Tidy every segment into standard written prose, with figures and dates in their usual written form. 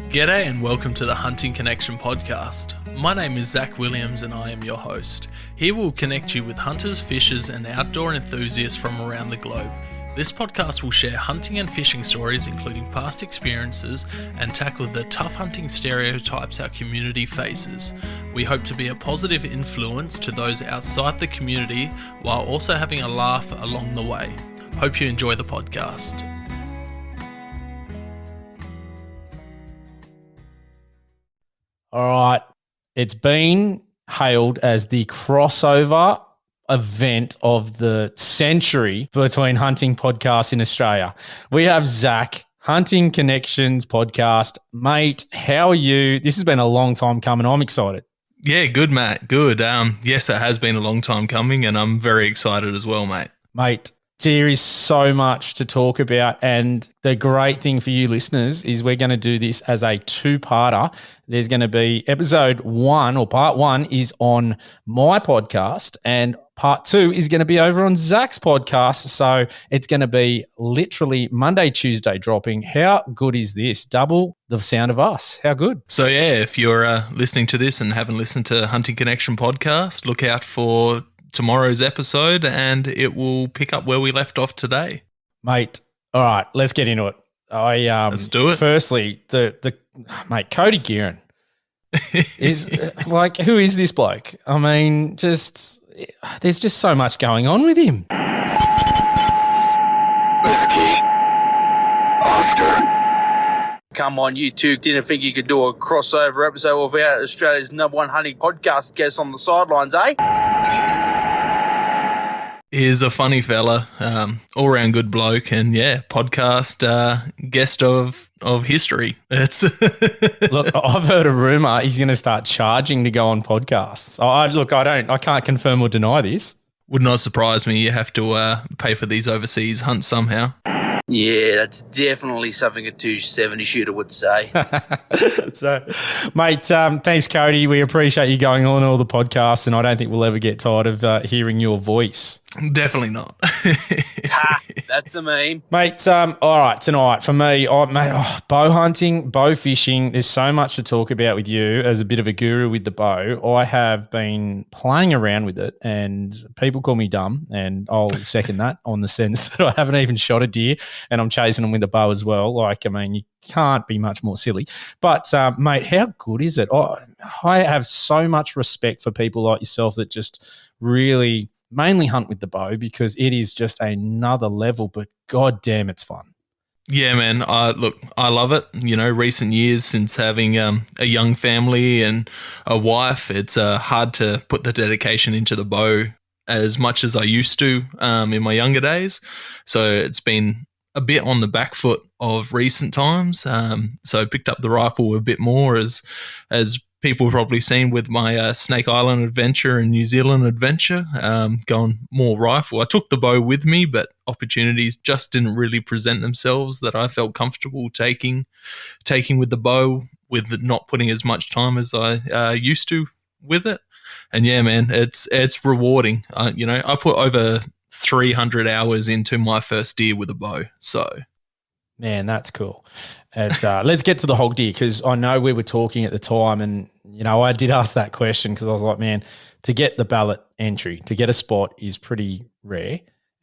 G'day and welcome to the Hunting Connection podcast. My name is Zach Williams and I am your host. Here we'll connect you with hunters, fishers and outdoor enthusiasts from around the globe. This podcast will share hunting and fishing stories including past experiences and tackle the tough hunting stereotypes our community faces. We hope to be a positive influence to those outside the community while also having a laugh along the way. Hope you enjoy the podcast. All right. It's been hailed as the crossover event of the century between hunting podcasts in Australia. We have Zach, Hunting Connections podcast. Mate, how are you? This has been a long time coming. I'm excited. Yeah, good, Matt. Good. Yes, it has been a long time coming and I'm very excited as well, mate. Mate, there is so much to talk about, and the great thing for you listeners is we're going to do this as a two-parter. There's going to be episode 1 or part 1 is on my podcast and part 2 is going to be over on Zach's podcast. So it's going to be literally Monday, Tuesday dropping. How good is this? Double the sound of us. How good? So yeah, if you're listening to this and haven't listened to Hunting Connection podcast, look out for tomorrow's episode and it will pick up where we left off today. Mate, all right, let's get into it. Let's do it. Firstly, the mate, Cody Gearin is like, who is this bloke? I mean, there's just so much going on with him. Come on, you two didn't think you could do a crossover episode without Australia's #1 hunting podcast guest on the sidelines, eh? He's a funny fella, all-round good bloke, and yeah, podcast guest of history. It's Look, I've heard a rumor he's going to start charging to go on podcasts. I can't confirm or deny this. Would not surprise me. You have to pay for these overseas hunts somehow. Yeah, that's definitely something a 270 shooter would say. So, mate, thanks, Cody. We appreciate you going on all the podcasts, and I don't think we'll ever get tired of hearing your voice. Definitely not. Ha, that's a meme. Mate, all right, tonight for me, bow hunting, bow fishing, there's so much to talk about with you as a bit of a guru with the bow. I have been playing around with it and people call me dumb, and I'll second that on the sense that I haven't even shot a deer and I'm chasing them with a bow as well. You can't be much more silly. But, mate, how good is it? I have so much respect for people like yourself that just really mainly hunt with the bow because it is just another level, but god damn, it's fun. Yeah, man. I love it. You know, recent years since having a young family and a wife, it's hard to put the dedication into the bow as much as I used to in my younger days. So it's been a bit on the back foot of recent times. So I picked up the rifle a bit more as people have probably seen with my Snake Island adventure and New Zealand adventure, going more rifle. I took the bow with me, but opportunities just didn't really present themselves that I felt comfortable taking with the bow, with not putting as much time as I used to with it. And yeah, man, it's rewarding. I put over 300 hours into my first deer with a bow. So, man, that's cool. And let's get to the hog deer, because I know we were talking at the time, and I did ask that question because I was like, man, to get the ballot entry, to get a spot is pretty rare.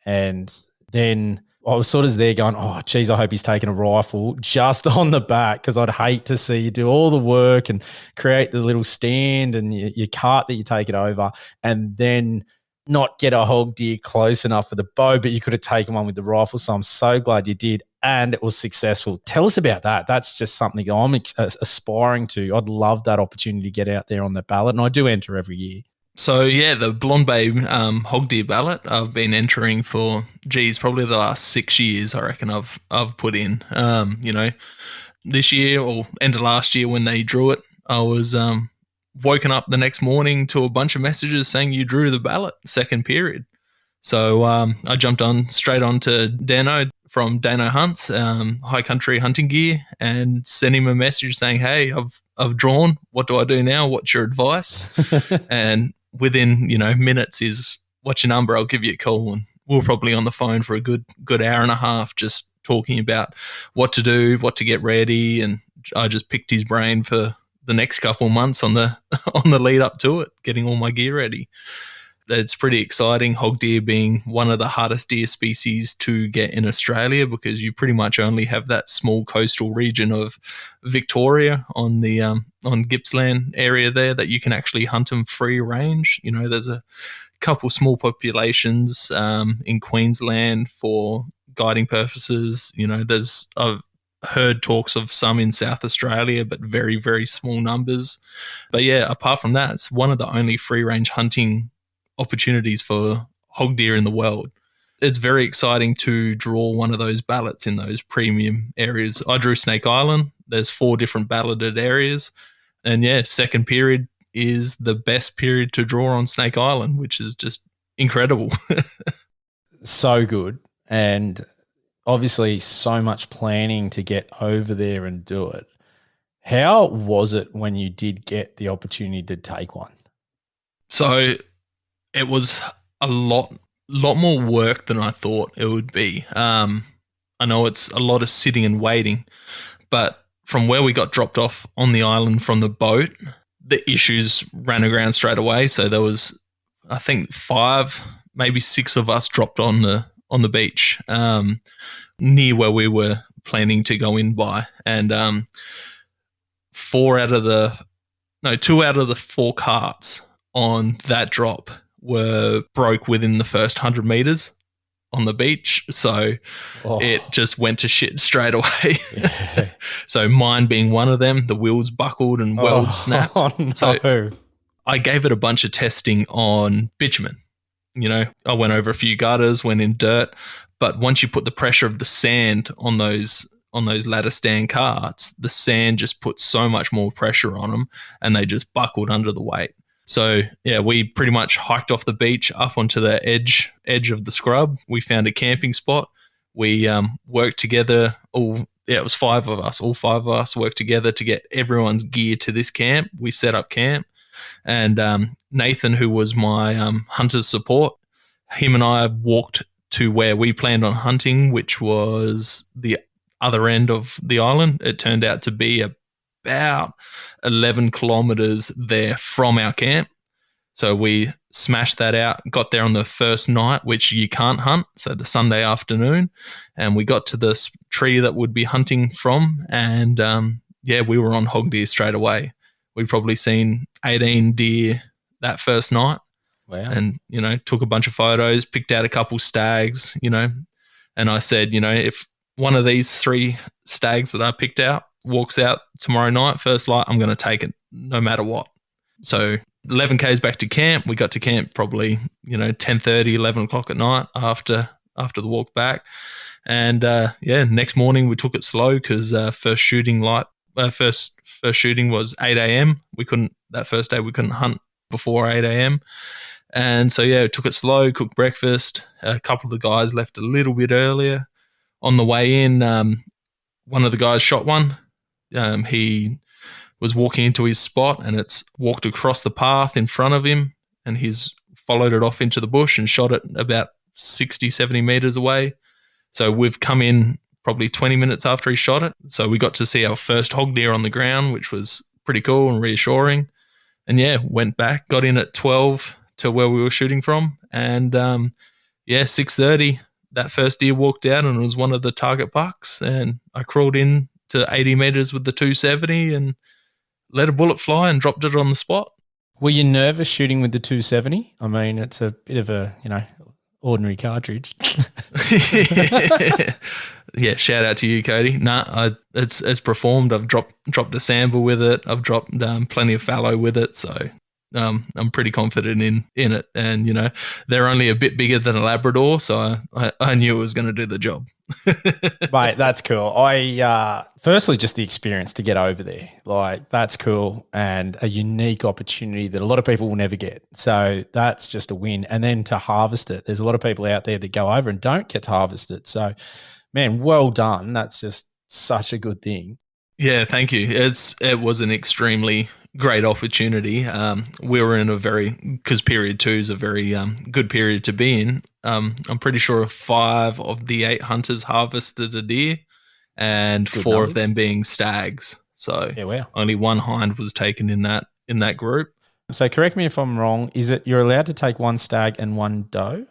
And then I was sort of there going, oh, geez, I hope he's taking a rifle just on the back, because I'd hate to see you do all the work and create the little stand and your cart that you take it over, and then not get a hog deer close enough for the bow, but you could have taken one with the rifle. So I'm so glad you did, and it was successful. Tell us about that. That's just something I'm aspiring to. I'd love that opportunity to get out there on the ballot, and I do enter every year. So yeah, the Blonde Bay Hog Deer ballot I've been entering for, probably the last 6 years. I reckon I've put in. This year or end of last year when they drew it, I was woken up the next morning to a bunch of messages saying you drew the ballot second period. So I jumped straight on to Dano from Dano Hunts, High Country Hunting Gear, and sent him a message saying, hey, I've drawn. What do I do now? What's your advice? And within, minutes is, what's your number? I'll give you a call. And we were probably on the phone for a good hour and a half just talking about what to do, what to get ready, and I just picked his brain for the next couple of months on the on the lead up to it, getting all my gear ready. It's pretty exciting. Hog deer being one of the hardest deer species to get in Australia, because you pretty much only have that small coastal region of Victoria on the on Gippsland area there that you can actually hunt them free range. You know, there's a couple small populations in Queensland for guiding purposes. You know, I've heard talks of some in South Australia, but very, very small numbers. But yeah, apart from that, it's one of the only free range hunting opportunities for hog deer in the world. It's very exciting to draw one of those ballots in those premium areas. I drew Snake Island. There's 4 different balloted areas. And yeah, second period is the best period to draw on Snake Island, which is just incredible. So good. And obviously so much planning to get over there and do it. How was it when you did get the opportunity to take one? So it was a lot more work than I thought it would be. I know it's a lot of sitting and waiting, but from where we got dropped off on the island from the boat, the issues ran aground straight away. So there was, I think, 5, maybe 6 of us dropped on the beach near where we were planning to go in by, and 2 out of the 4 carts on that drop were broke within the first 100 meters on the beach. So it just went to shit straight away. Yeah. So mine being one of them, the wheels buckled and welds snapped. Oh, no. So I gave it a bunch of testing on bitumen. You know, I went over a few gutters, went in dirt, but once you put the pressure of the sand on those ladder stand carts, the sand just put so much more pressure on them, and they just buckled under the weight. So yeah, we pretty much hiked off the beach up onto the edge of the scrub. We found a camping spot. We worked together. It was 5 of us. All 5 of us worked together to get everyone's gear to this camp. We set up camp, and Nathan, who was my hunter's support, him and I walked to where we planned on hunting, which was the other end of the island. It turned out to be about 11 kilometers there from our camp. So we smashed that out, got there on the first night, which you can't hunt, so the Sunday afternoon, and we got to this tree that would be hunting from, and we were on hog deer straight away. We'd probably seen 18 deer that first night. Wow. And, you know, took a bunch of photos, picked out a couple stags, you know, and I said, you know, if one of these 3 stags that I picked out walks out tomorrow night, first light, I'm going to take it no matter what. So 11 Ks back to camp. We got to camp probably, you know, 10:30, 11 o'clock at night after the walk back. And next morning we took it slow because first shooting was 8 a.m. That first day we couldn't hunt before 8 a.m. And so, yeah, took it slow, cooked breakfast. A couple of the guys left a little bit earlier. On the way in, one of the guys shot one. He was walking into his spot, and it's walked across the path in front of him, and he's followed it off into the bush and shot it about 60, 70 meters away. So we've come in probably 20 minutes after he shot it. So we got to see our first hog deer on the ground, which was pretty cool and reassuring. And yeah, went back, got in at 12 to where we were shooting from. And 6:30, that first deer walked out, and it was one of the target bucks. And I crawled in to 80 meters with the 270 and let a bullet fly and dropped it on the spot. Were you nervous shooting with the 270? I mean, it's a bit of a, you know, ordinary cartridge. Yeah, shout out to you, Cody. It's performed. I've dropped a sample with it. I've dropped plenty of fallow with it. So I'm pretty confident in it. And, you know, they're only a bit bigger than a Labrador, so I knew it was going to do the job. Mate, that's cool. Firstly, just the experience to get over there. Like, that's cool and a unique opportunity that a lot of people will never get. So that's just a win. And then to harvest it, there's a lot of people out there that go over and don't get to harvest it. So, man, well done. That's just such a good thing. Yeah, thank you. It was an extremely great opportunity. We were in because period 2 is a very good period to be in. I'm pretty sure 5 of the 8 hunters harvested a deer, and 4 of them being stags. So Yeah, wow. only one hind was taken in that group. So correct me if I'm wrong. Is it you're allowed to take one stag and one doe?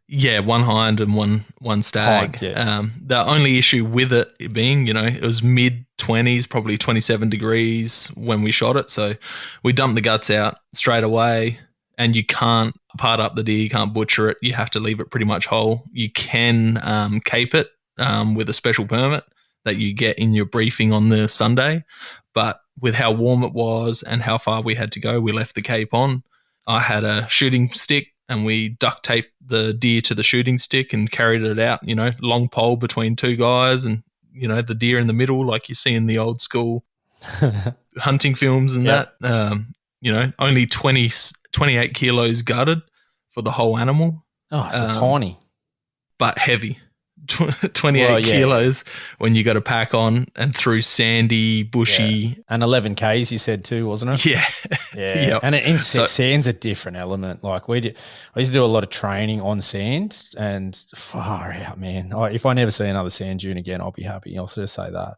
Yeah, one hind and one stag. Hind, yeah. The only issue with it being, it was mid-20s, probably 27 degrees when we shot it. So we dumped the guts out straight away, and you can't part up the deer, you can't butcher it. You have to leave it pretty much whole. You can cape it with a special permit that you get in your briefing on the Sunday. But with how warm it was and how far we had to go, we left the cape on. I had a shooting stick, and we duct taped the deer to the shooting stick and carried it out, long pole between two guys, and, the deer in the middle, like you see in the old school hunting films and Yep. that. Only 28 kilos gutted for the whole animal. Oh, so tiny. But heavy. 28 kilos when you got a pack on and through sandy, bushy. Yeah. And 11 Ks you said too, wasn't it? Yeah. Yeah. Yep. And sand's a different element. Like I used to do a lot of training on sand, and far out, man. If I never see another sand dune again, I'll be happy. I'll just say that.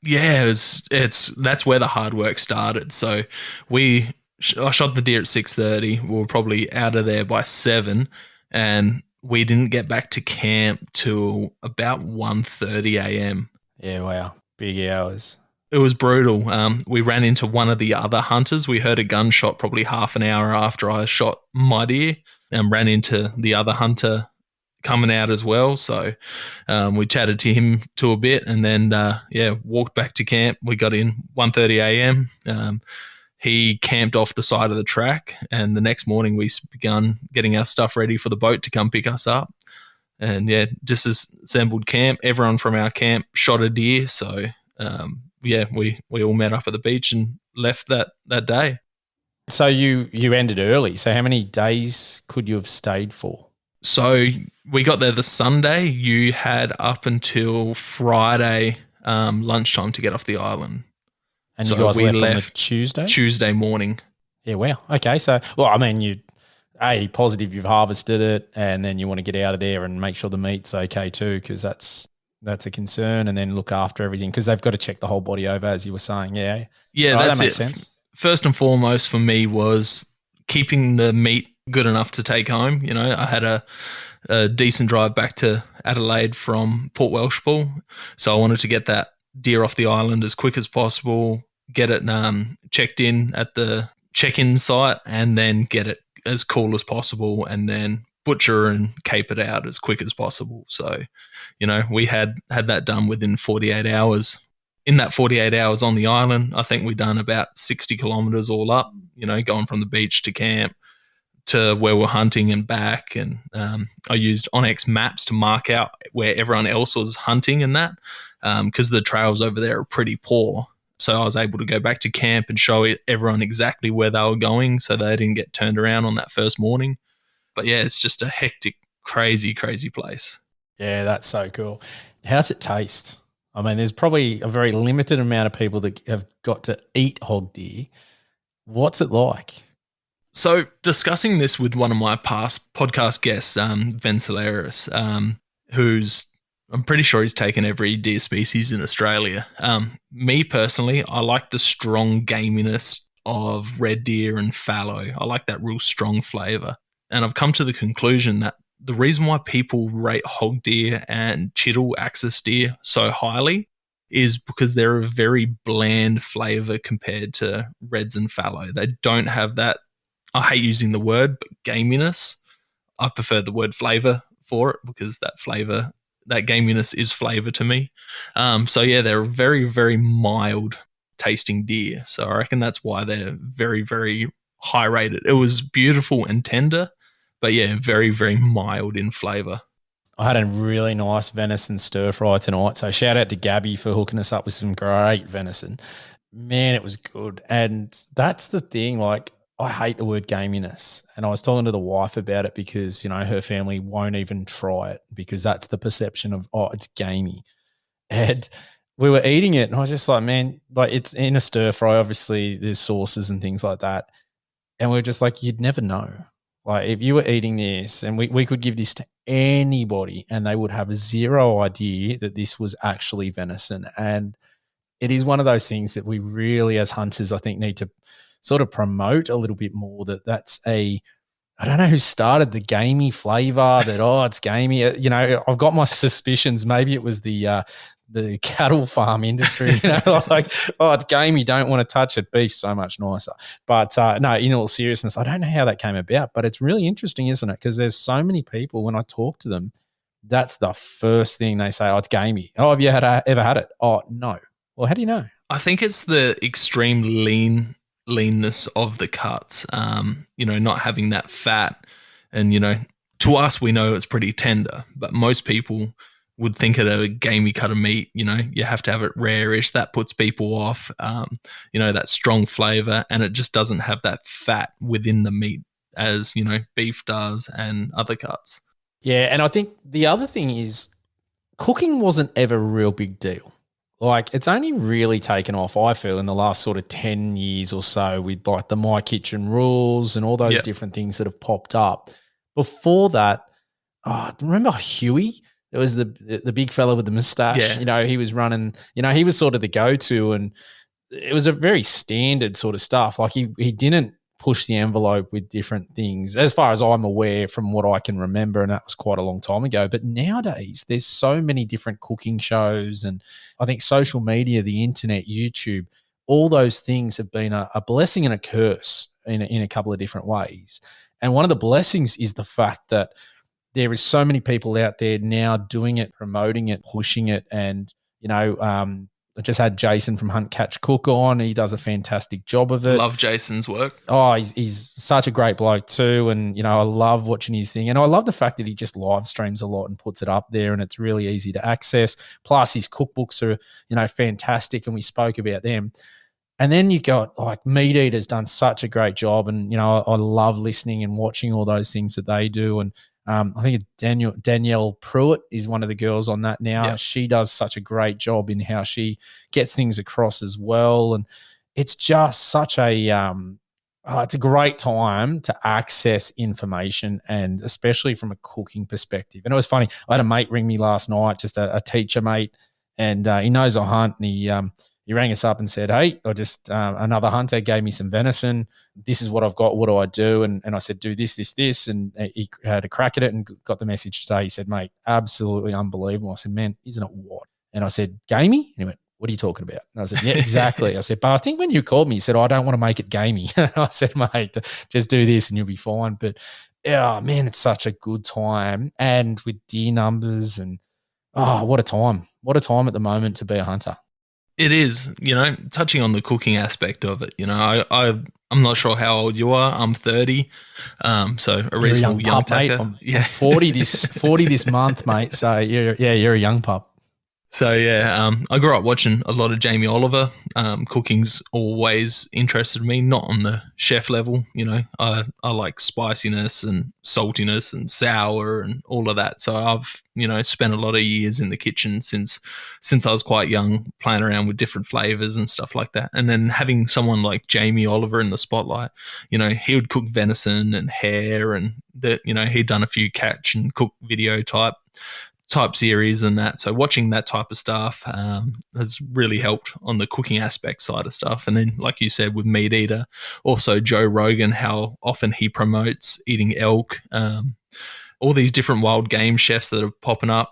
Yeah, that's where the hard work started. So I shot the deer at 6:30. We were probably out of there by 7, and we didn't get back to camp till about 1:30 a.m. Yeah, wow. Big hours. It was brutal. We ran into one of the other hunters. We heard a gunshot probably half an hour after I shot my deer, and ran into the other hunter coming out as well. So we chatted to him to a bit, and then walked back to camp. We got in 1:30 a.m. He camped off the side of the track, and the next morning we begun getting our stuff ready for the boat to come pick us up. And just assembled camp. Everyone from our camp shot a deer. So we all met up at the beach and left that day. So you ended early. So how many days could you have stayed for? So we got there the Sunday. You had up until Friday lunchtime to get off the island. And so you guys left on the Tuesday? Tuesday? Tuesday morning. Yeah, wow. Okay, so, well, I mean, positive you've harvested it, and then you want to get out of there and make sure the meat's okay too, because that's a concern, and then look after everything, because they've got to check the whole body over, as you were saying. Yeah. Yeah, right, that's that makes it. sense. First and foremost for me was keeping the meat good enough to take home. I had a decent drive back to Adelaide from Port Welshpool, so I wanted to get that deer off the island as quick as possible, get it checked in at the check-in site, and then get it as cool as possible, and then butcher and cape it out as quick as possible. So, we had that done within 48 hours. In that 48 hours on the island, I think we done about 60 kilometers all up, going from the beach to camp to where we're hunting and back. And I used Onyx maps to mark out where everyone else was hunting and that, because the trails over there are pretty poor. So I was able to go back to camp and show everyone exactly where they were going, so they didn't get turned around on that first morning. But yeah, it's just a hectic, crazy, crazy place. Yeah, that's so cool. How's it taste? I mean, there's probably a very limited amount of people that have got to eat hog deer. What's it like? So discussing this with one of my past podcast guests, Ben Solaris, who's, I'm pretty sure he's taken every deer species in Australia. Me personally, I like the strong gaminess of red deer and fallow. I like that real strong flavor. And I've come to the conclusion that the reason why people rate hog deer and Chital axis deer so highly is because they're a very bland flavor compared to reds and fallow. They don't have that, I hate using the word, but gaminess. I prefer the word flavor for it, because that flavor, that gaminess is flavor to me. So yeah, they're very, very mild tasting deer. So I reckon that's why they're very, very high rated. It was beautiful and tender, but yeah, very, very mild in flavor. I had a really nice venison stir fry tonight. So shout out to Gabby for hooking us up with some great venison. Man, it was good. And that's the thing, like, I hate the word gaminess. And I was talking to the wife about it because, her family won't even try it because that's the perception of, it's gamey. And we were eating it and I was just like, man, like, it's in a stir fry. Obviously there's sauces and things like that. And we were just like, you'd never know. Like, if you were eating this, and we could give this to anybody and they would have zero idea that this was actually venison. And it is one of those things that we really, as hunters, I think, need to sort of promote a little bit more. That's I don't know who started the gamey flavor that, it's gamey. I've got my suspicions. Maybe it was the cattle farm industry, like, it's gamey, don't want to touch it. Beef's so much nicer. But no, in all seriousness, I don't know how that came about, but it's really interesting, isn't it? Because there's so many people, when I talk to them, that's the first thing they say, it's gamey. Oh, have you ever had it? Oh, no. Well, how do you know? I think it's the extreme leanness of the cuts, not having that fat. And, to us, we know it's pretty tender, but most people would think of a gamey cut of meat. You have to have it rare-ish. That puts people off, that strong flavor, and it just doesn't have that fat within the meat as, beef does and other cuts. Yeah, and I think the other thing is cooking wasn't ever a real big deal. Like, it's only really taken off, I feel, in the last sort of 10 years or so with like the My Kitchen rules and all those different things that have popped up. Before that, remember Huey? It was the big fella with the mustache. Yeah. He was running, he was sort of the go-to, and it was a very standard sort of stuff. Like, he didn't push the envelope with different things, as far as I'm aware, from what I can remember, and that was quite a long time ago. But nowadays, there's so many different cooking shows, and I think social media, the internet, YouTube, all those things have been a blessing and a curse in a couple of different ways. And one of the blessings is the fact that there is so many people out there now doing it, promoting it, pushing it, and I just had Jason from Hunt Catch Cook on. He does a fantastic job of it. Love Jason's work. Oh, he's such a great bloke too. And, I love watching his thing. And I love the fact that he just live streams a lot and puts it up there, and it's really easy to access. Plus his cookbooks are, fantastic, and we spoke about them. And then you got like Meat Eater's done such a great job. And, I love listening and watching all those things that they do. And I think it's Danielle Pruitt is one of the girls on that now. Yep. She does such a great job in how she gets things across as well. And it's just such it's a great time to access information, and especially from a cooking perspective. And it was funny. I had a mate ring me last night, just a teacher mate, and he knows I hunt, and he rang us up and said, hey, I just another hunter gave me some venison. This is what I've got. What do I do? And I said, do this, this, this. And he had a crack at it and got the message today. He said, mate, absolutely unbelievable. I said, man, isn't it what? And I said, gamey? And he went, what are you talking about? And I said, yeah, exactly. I said, but I think when you called me, you said, I don't want to make it gamey. I said, mate, just do this and you'll be fine. But, man, it's such a good time. And with deer numbers and, what a time. What a time at the moment to be a hunter. It is, touching on the cooking aspect of it. I'm not sure how old you are. I'm 30, so a reasonable young tacker. I'm 40 this month, mate. So you're a young pup. So I grew up watching a lot of Jamie Oliver. Cooking's always interested me, not on the chef level. I like spiciness and saltiness and sour and all of that. So I've spent a lot of years in the kitchen since I was quite young, playing around with different flavors and stuff like that. And then having someone like Jamie Oliver in the spotlight, he would cook venison and hare, and he'd done a few catch and cook video type series and that. So watching that type of stuff has really helped on the cooking aspect side of stuff. And then, like you said, with Meat Eater, also Joe Rogan, how often he promotes eating elk, all these different wild game chefs that are popping up.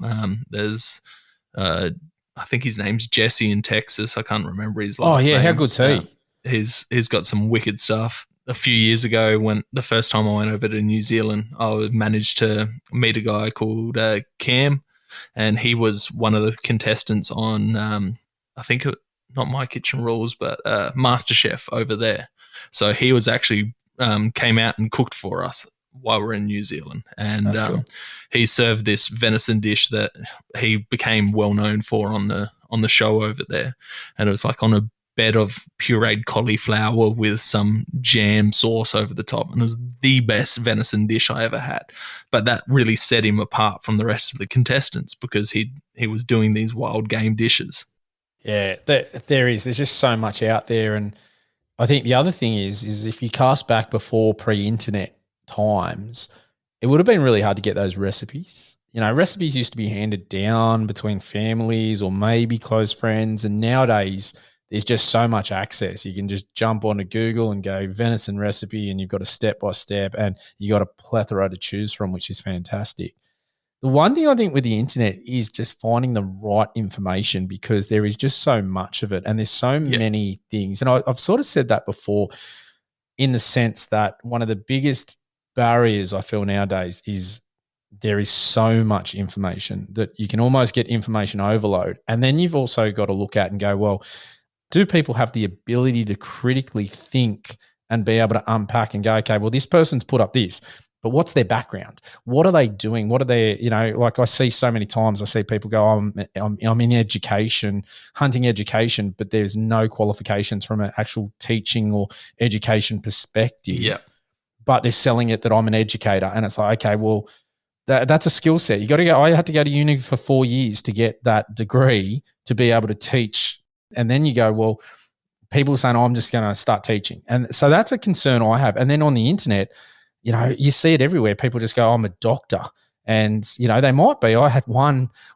There's I think his name's Jesse in Texas. I can't remember his last name. How good's he? He's got some wicked stuff. A few years ago, when the first time I went over to New Zealand, I managed to meet a guy called Cam, and he was one of the contestants on, I think not My Kitchen Rules, but MasterChef over there. So he was actually came out and cooked for us while we're in New Zealand, and cool. He served this venison dish that he became well known for on the show over there, and it was like on a bed of pureed cauliflower with some jam sauce over the top, and it was the best venison dish I ever had. But that really set him apart from the rest of the contestants, because he was doing these wild game dishes. Yeah, there's just so much out there. And I think the other thing is if you cast back before pre-internet times, it would have been really hard to get those recipes. recipes used to be handed down between families or maybe close friends. And nowadays there's just so much access. You can just jump onto Google and go venison recipe, and you've got a step-by-step, and you got a plethora to choose from, which is fantastic. The one thing I think with the internet is just finding the right information, because there is just so much of it and there's so many things. And I've sort of said that before, in the sense that one of the biggest barriers I feel nowadays is there is so much information that you can almost get information overload. And then you've also got to look at and go, well, do people have the ability to critically think and be able to unpack and go, okay, well, this person's put up this, but what's their background? What are they doing? What are they, like I see so many times, I see people go, I'm in education, hunting education, but there's no qualifications from an actual teaching or education perspective. Yeah. But they're selling it that I'm an educator. And it's like, okay, well, that's a skill set. You got to go. I had to go to uni for 4 years to get that degree to be able to teach. And then you go, well, people are saying, I'm just going to start teaching. And so that's a concern I have. And then on the internet, you see it everywhere. People just go, I'm a doctor. And, they might be. I had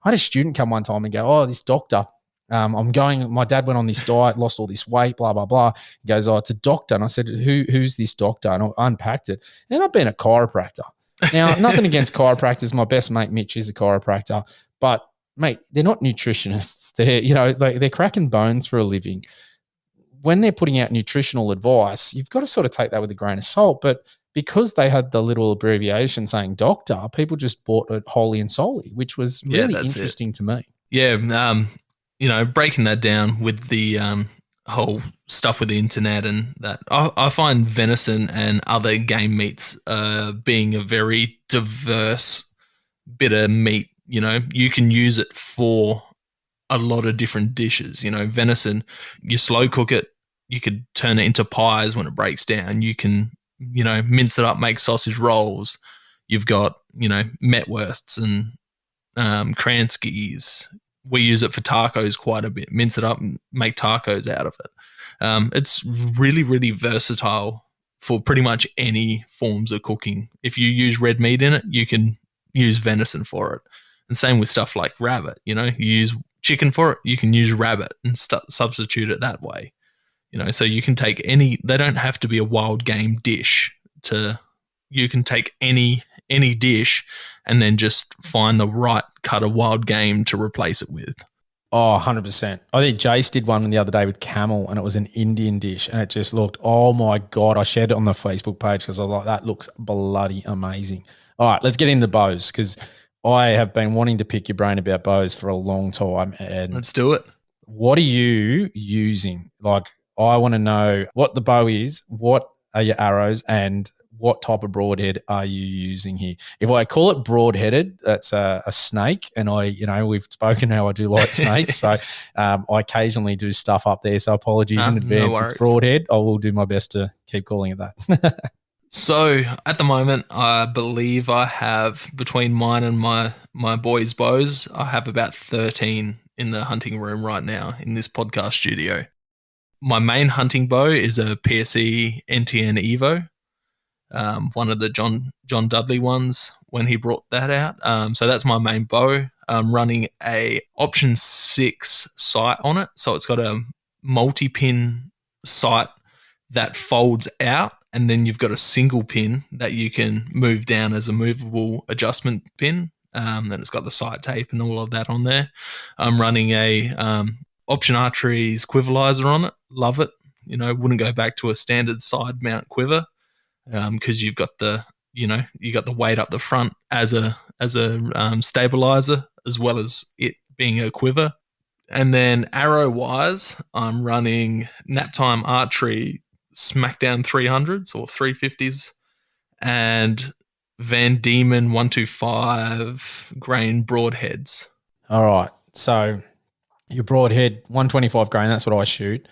a student come one time and go, oh, this doctor, my dad went on this diet, lost all this weight, blah, blah, blah. He goes, oh, it's a doctor. And I said, who's this doctor? And I unpacked it. And I've been a chiropractor. Now, nothing against chiropractors. My best mate, Mitch, is a chiropractor. But, mate, they're not nutritionists. They're cracking bones for a living. When they're putting out nutritional advice, you've got to sort of take that with a grain of salt. But because they had the little abbreviation saying doctor, people just bought it wholly and solely, which was really interesting to me. Yeah, breaking that down with the whole stuff with the internet and that, I find venison and other game meats being a very diverse bit of meat. You can use it for a lot of different dishes. Venison, you slow cook it, you could turn it into pies when it breaks down. You can mince it up, make sausage rolls. You've got, metwursts and Kranskis. We use it for tacos quite a bit. Mince it up and make tacos out of it. It's really, really versatile for pretty much any forms of cooking. If you use red meat in it, you can use venison for it. And same with stuff like rabbit. You use chicken for it, you can use rabbit and substitute it that way. So you can take they don't have to be a wild game dish. You can take any dish and then just find the right cut of wild game to replace it with. Oh, 100%. I think Jace did one the other day with camel, and it was an Indian dish, and it just looked, oh my God. I shared it on the Facebook page because I was like, that looks bloody amazing. All right, let's get into bows, because I have been wanting to pick your brain about bows for a long time. And let's do it. What are you using? Like, I want to know what the bow is, what are your arrows, and what type of broadhead are you using here? If I call it broadheaded, that's a snake. And we've spoken how I do like snakes. So I occasionally do stuff up there. So apologies in advance. It's broadhead. I will do my best to keep calling it that. So at the moment, I believe I have, between mine and my boys' bows, I have about 13 in the hunting room right now in this podcast studio. My main hunting bow is a PSE NTN Evo, one of the John Dudley ones when he brought that out. So that's my main bow. I'm running a option 6 sight on it. So it's got a multi-pin sight that folds out, and then you've got a single pin that you can move down as a movable adjustment pin. Then it's got the sight tape and all of that on there. I'm running a Option Archery's quiverizer on it. Love it. Wouldn't go back to a standard side mount quiver because you've got the weight up the front as a stabilizer, as well as it being a quiver. And then arrow wise, I'm running Naptime Archery Smackdown 300s or 350s and Van Diemen 125 grain broadheads. All right. So your broadhead 125 grain, that's what I shoot.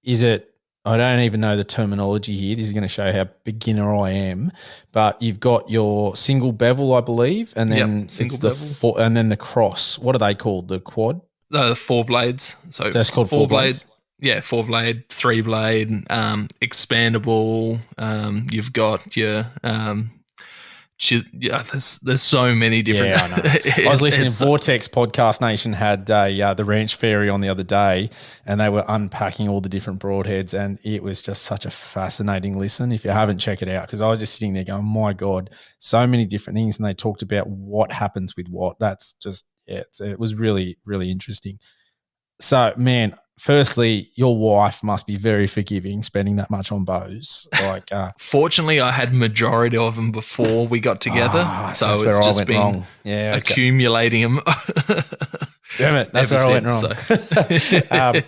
Is it, I don't even know the terminology here. This is going to show how beginner I am. But you've got your single bevel, I believe, and then single bevel. And then the cross. What are they called? The quad? The 4 blades. So that's called 4 blades. Yeah, 4 blade, 3 blade, expandable. You've got your Yeah, there's so many different. Yeah, I know. I was listening. Vortex Podcast Nation had the Ranch Fairy on the other day, and they were unpacking all the different broadheads, and it was just such a fascinating listen. If you haven't, check it out, because I was just sitting there going, "My God, so many different things," and they talked about what happens with what. That's just it was really, really interesting. So, man, firstly, your wife must be very forgiving spending that much on bows. Like, fortunately, I had majority of them before we got together, so it's just been wrong. Yeah, accumulating them. Damn it, that's where I went wrong.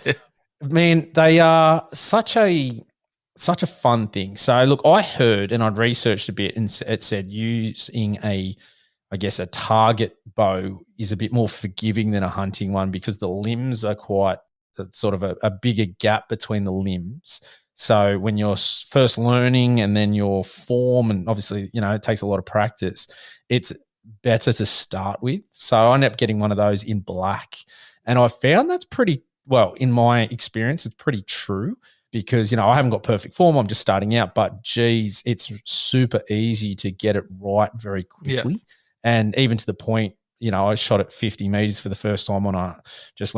So. Man, they are such a fun thing. So, look, I heard and I'd researched a bit, and it said using a target bow is a bit more forgiving than a hunting one, because the limbs are quite sort of a bigger gap between the limbs. So when you're first learning and then your form, and obviously, it takes a lot of practice, it's better to start with. So I ended up getting one of those in black, and I found that's pretty, well, in my experience, it's pretty true, because, I haven't got perfect form. I'm just starting out, but geez, it's super easy to get it right very quickly. Yeah. And even to the point, I shot at 50 meters for the first time when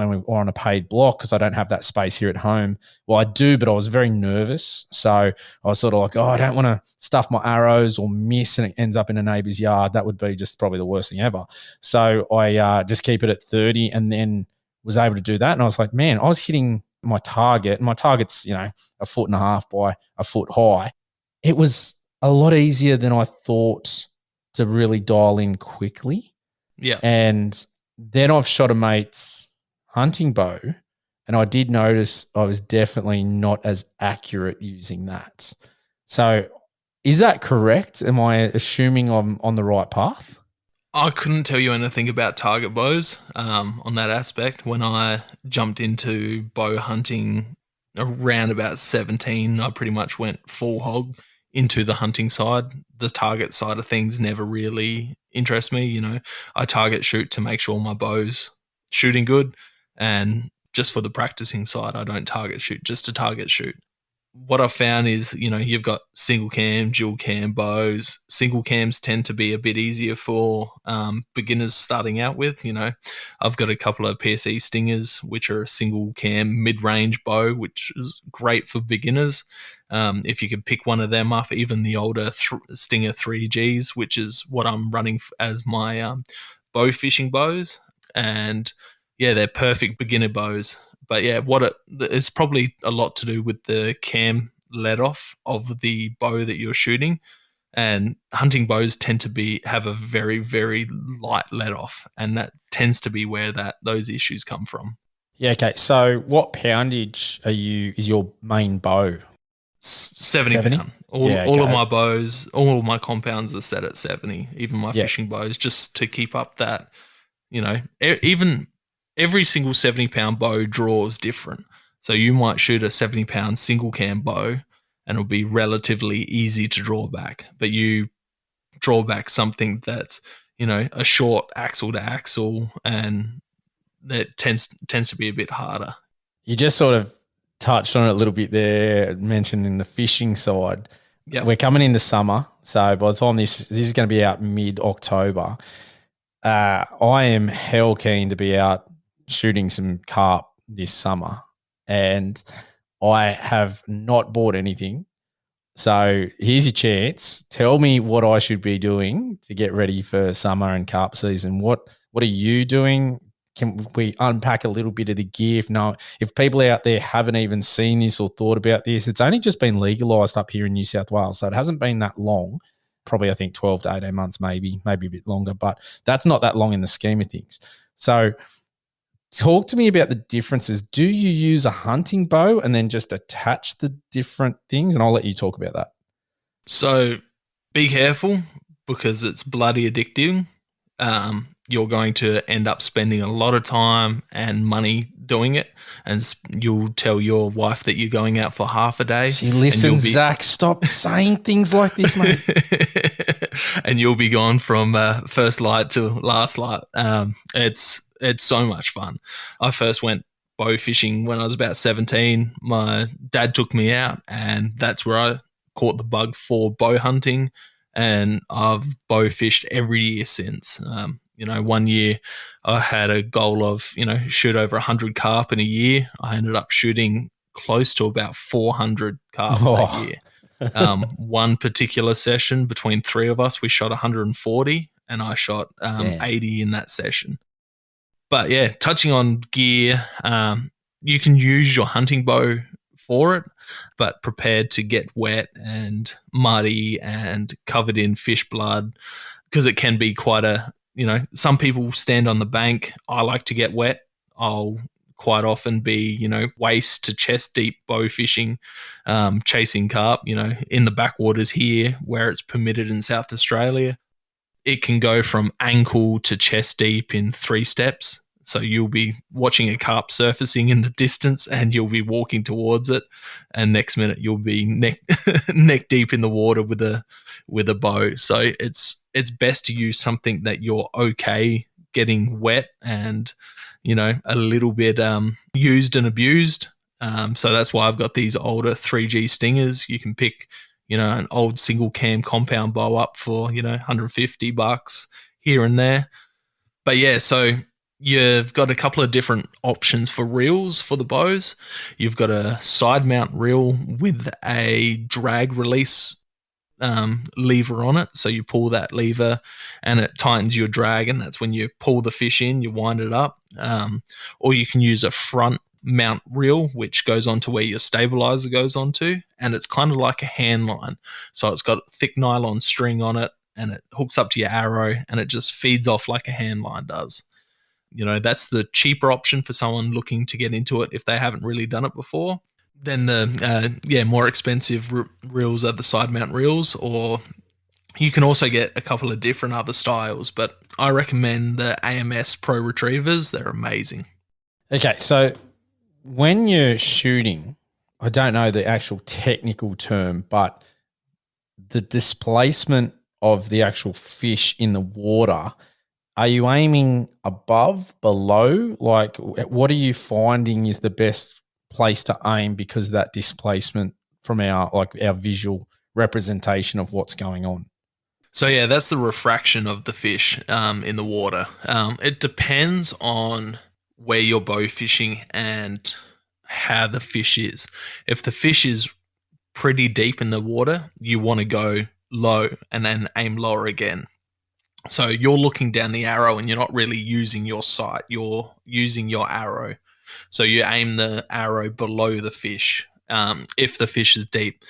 we were on a paid block, because I don't have that space here at home. Well, I do, but I was very nervous. So I was sort of like, I don't want to stuff my arrows or miss and it ends up in a neighbor's yard. That would be just probably the worst thing ever. So I just keep it at 30, and then was able to do that. And I was like, man, I was hitting my target, and my target's, 1.5 feet by 1 foot high. It was a lot easier than I thought to really dial in quickly. Yeah. And then I've shot a mate's hunting bow, and I did notice I was definitely not as accurate using that. So is that correct? Am I assuming I'm on the right path? I couldn't tell you anything about target bows on that aspect. When I jumped into bow hunting around about 17, I pretty much went full hog into the hunting side. The target side of things never really interests me. I target shoot to make sure my bow's shooting good, and just for the practicing side, I don't target shoot just to target shoot. What I've found is, you've got single cam, dual cam bows. Single cams tend to be a bit easier for beginners starting out with. I've got a couple of PSE Stingers, which are a single cam mid-range bow, which is great for beginners. If you could pick one of them up, even the older Stinger 3Gs, which is what I'm running as my bow fishing bows. And yeah, they're perfect beginner bows. But yeah, it's probably a lot to do with the cam let off of the bow that you're shooting. And hunting bows tend to have a very, very light let off, and that tends to be where those issues come from. Yeah, okay. So what poundage is your main bow? 70 pound. All of my bows, all of my compounds are set at 70, even my fishing bows, just to keep up that, even every single 70-pound bow draws different. So you might shoot a 70-pound single cam bow and it'll be relatively easy to draw back, but you draw back something that's, a short axle to axle, and that tends to be a bit harder. You just sort of touched on it a little bit there, mentioned in the fishing side. Yep. We're coming into summer, so by the time this is going to be out mid-October, I am hell keen to be out shooting some carp this summer, and I have not bought anything. So here's your chance. Tell me what I should be doing to get ready for summer and carp season. What are you doing? Can we unpack a little bit of the gear? If people out there haven't even seen this or thought about this, it's only just been legalised up here in New South Wales, so it hasn't been that long. Probably, I think 12 to 18 months, maybe a bit longer, but that's not that long in the scheme of things. So talk to me about the differences. Do you use a hunting bow and then just attach the different things? And I'll let you talk about that. So be careful, because it's bloody addictive. You're going to end up spending a lot of time and money doing it, and you'll tell your wife that you're going out for half a day. She listens, Zach. Stop saying things like this, mate. And you'll be gone from first light to last light. It's so much fun. I first went bow fishing when I was about 17. My dad took me out, and that's where I caught the bug for bow hunting. and I've bow fished every year since. One year I had a goal of, shoot over 100 carp in a year. I ended up shooting close to about 400 carp that year. One particular session between three of us, we shot 140 and I shot 80 in that session. But yeah, touching on gear, you can use your hunting bow for it, but prepared to get wet and muddy and covered in fish blood, because it can be quite some people stand on the bank. I like to get wet. I'll quite often be, waist to chest deep bow fishing, chasing carp, in the backwaters here where it's permitted in South Australia. It can go from ankle to chest deep in 3 steps. So you'll be watching a carp surfacing in the distance and you'll be walking towards it. And next minute you'll be neck deep in the water with a bow. So it's best to use something that you're okay getting wet and, a little bit used and abused. So that's why I've got these older 3G stingers. You can pick, an old single cam compound bow up for, $150 here and there. But yeah, so you've got a couple of different options for reels for the bows. You've got a side mount reel with a drag release lever on it. So you pull that lever and it tightens your drag, and that's when you pull the fish in, you wind it up. Or you can use a front mount reel, which goes onto where your stabilizer goes onto, and it's kind of like a hand line. So it's got thick nylon string on it and it hooks up to your arrow and it just feeds off like a hand line does. That's the cheaper option for someone looking to get into it if they haven't really done it before. Then the more expensive reels are the side mount reels, or you can also get a couple of different other styles, but I recommend the AMS Pro Retrievers. They're amazing. Okay, so when you're shooting, I don't know the actual technical term, but the displacement of the actual fish in the water, are you aiming above, below? Like, what are you finding is the best place to aim because of that displacement from our visual representation of what's going on? So yeah, that's the refraction of the fish in the water. It depends on where you're bow fishing and how the fish is. If the fish is pretty deep in the water, you want to go low and then aim lower again. So you're looking down the arrow and you're not really using your sight, you're using your arrow. So you aim the arrow below the fish if the fish is deep.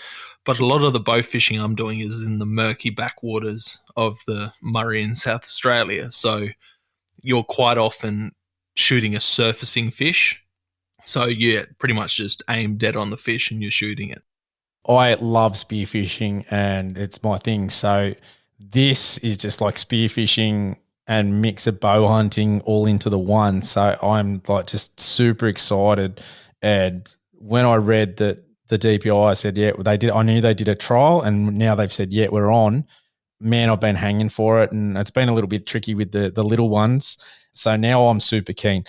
But a lot of the bow fishing I'm doing is in the murky backwaters of the Murray in South Australia. So you're quite often shooting a surfacing fish. So you pretty much just aim dead on the fish and you're shooting it. I love spearfishing and it's my thing. So this is just like spearfishing and mix of bow hunting all into the one. So I'm like just super excited. And when I read that the DPI, I said, yeah, they did. I knew they did a trial and now they've said, yeah, we're on. Man, I've been hanging for it. And it's been a little bit tricky with the little ones. So now I'm super keen.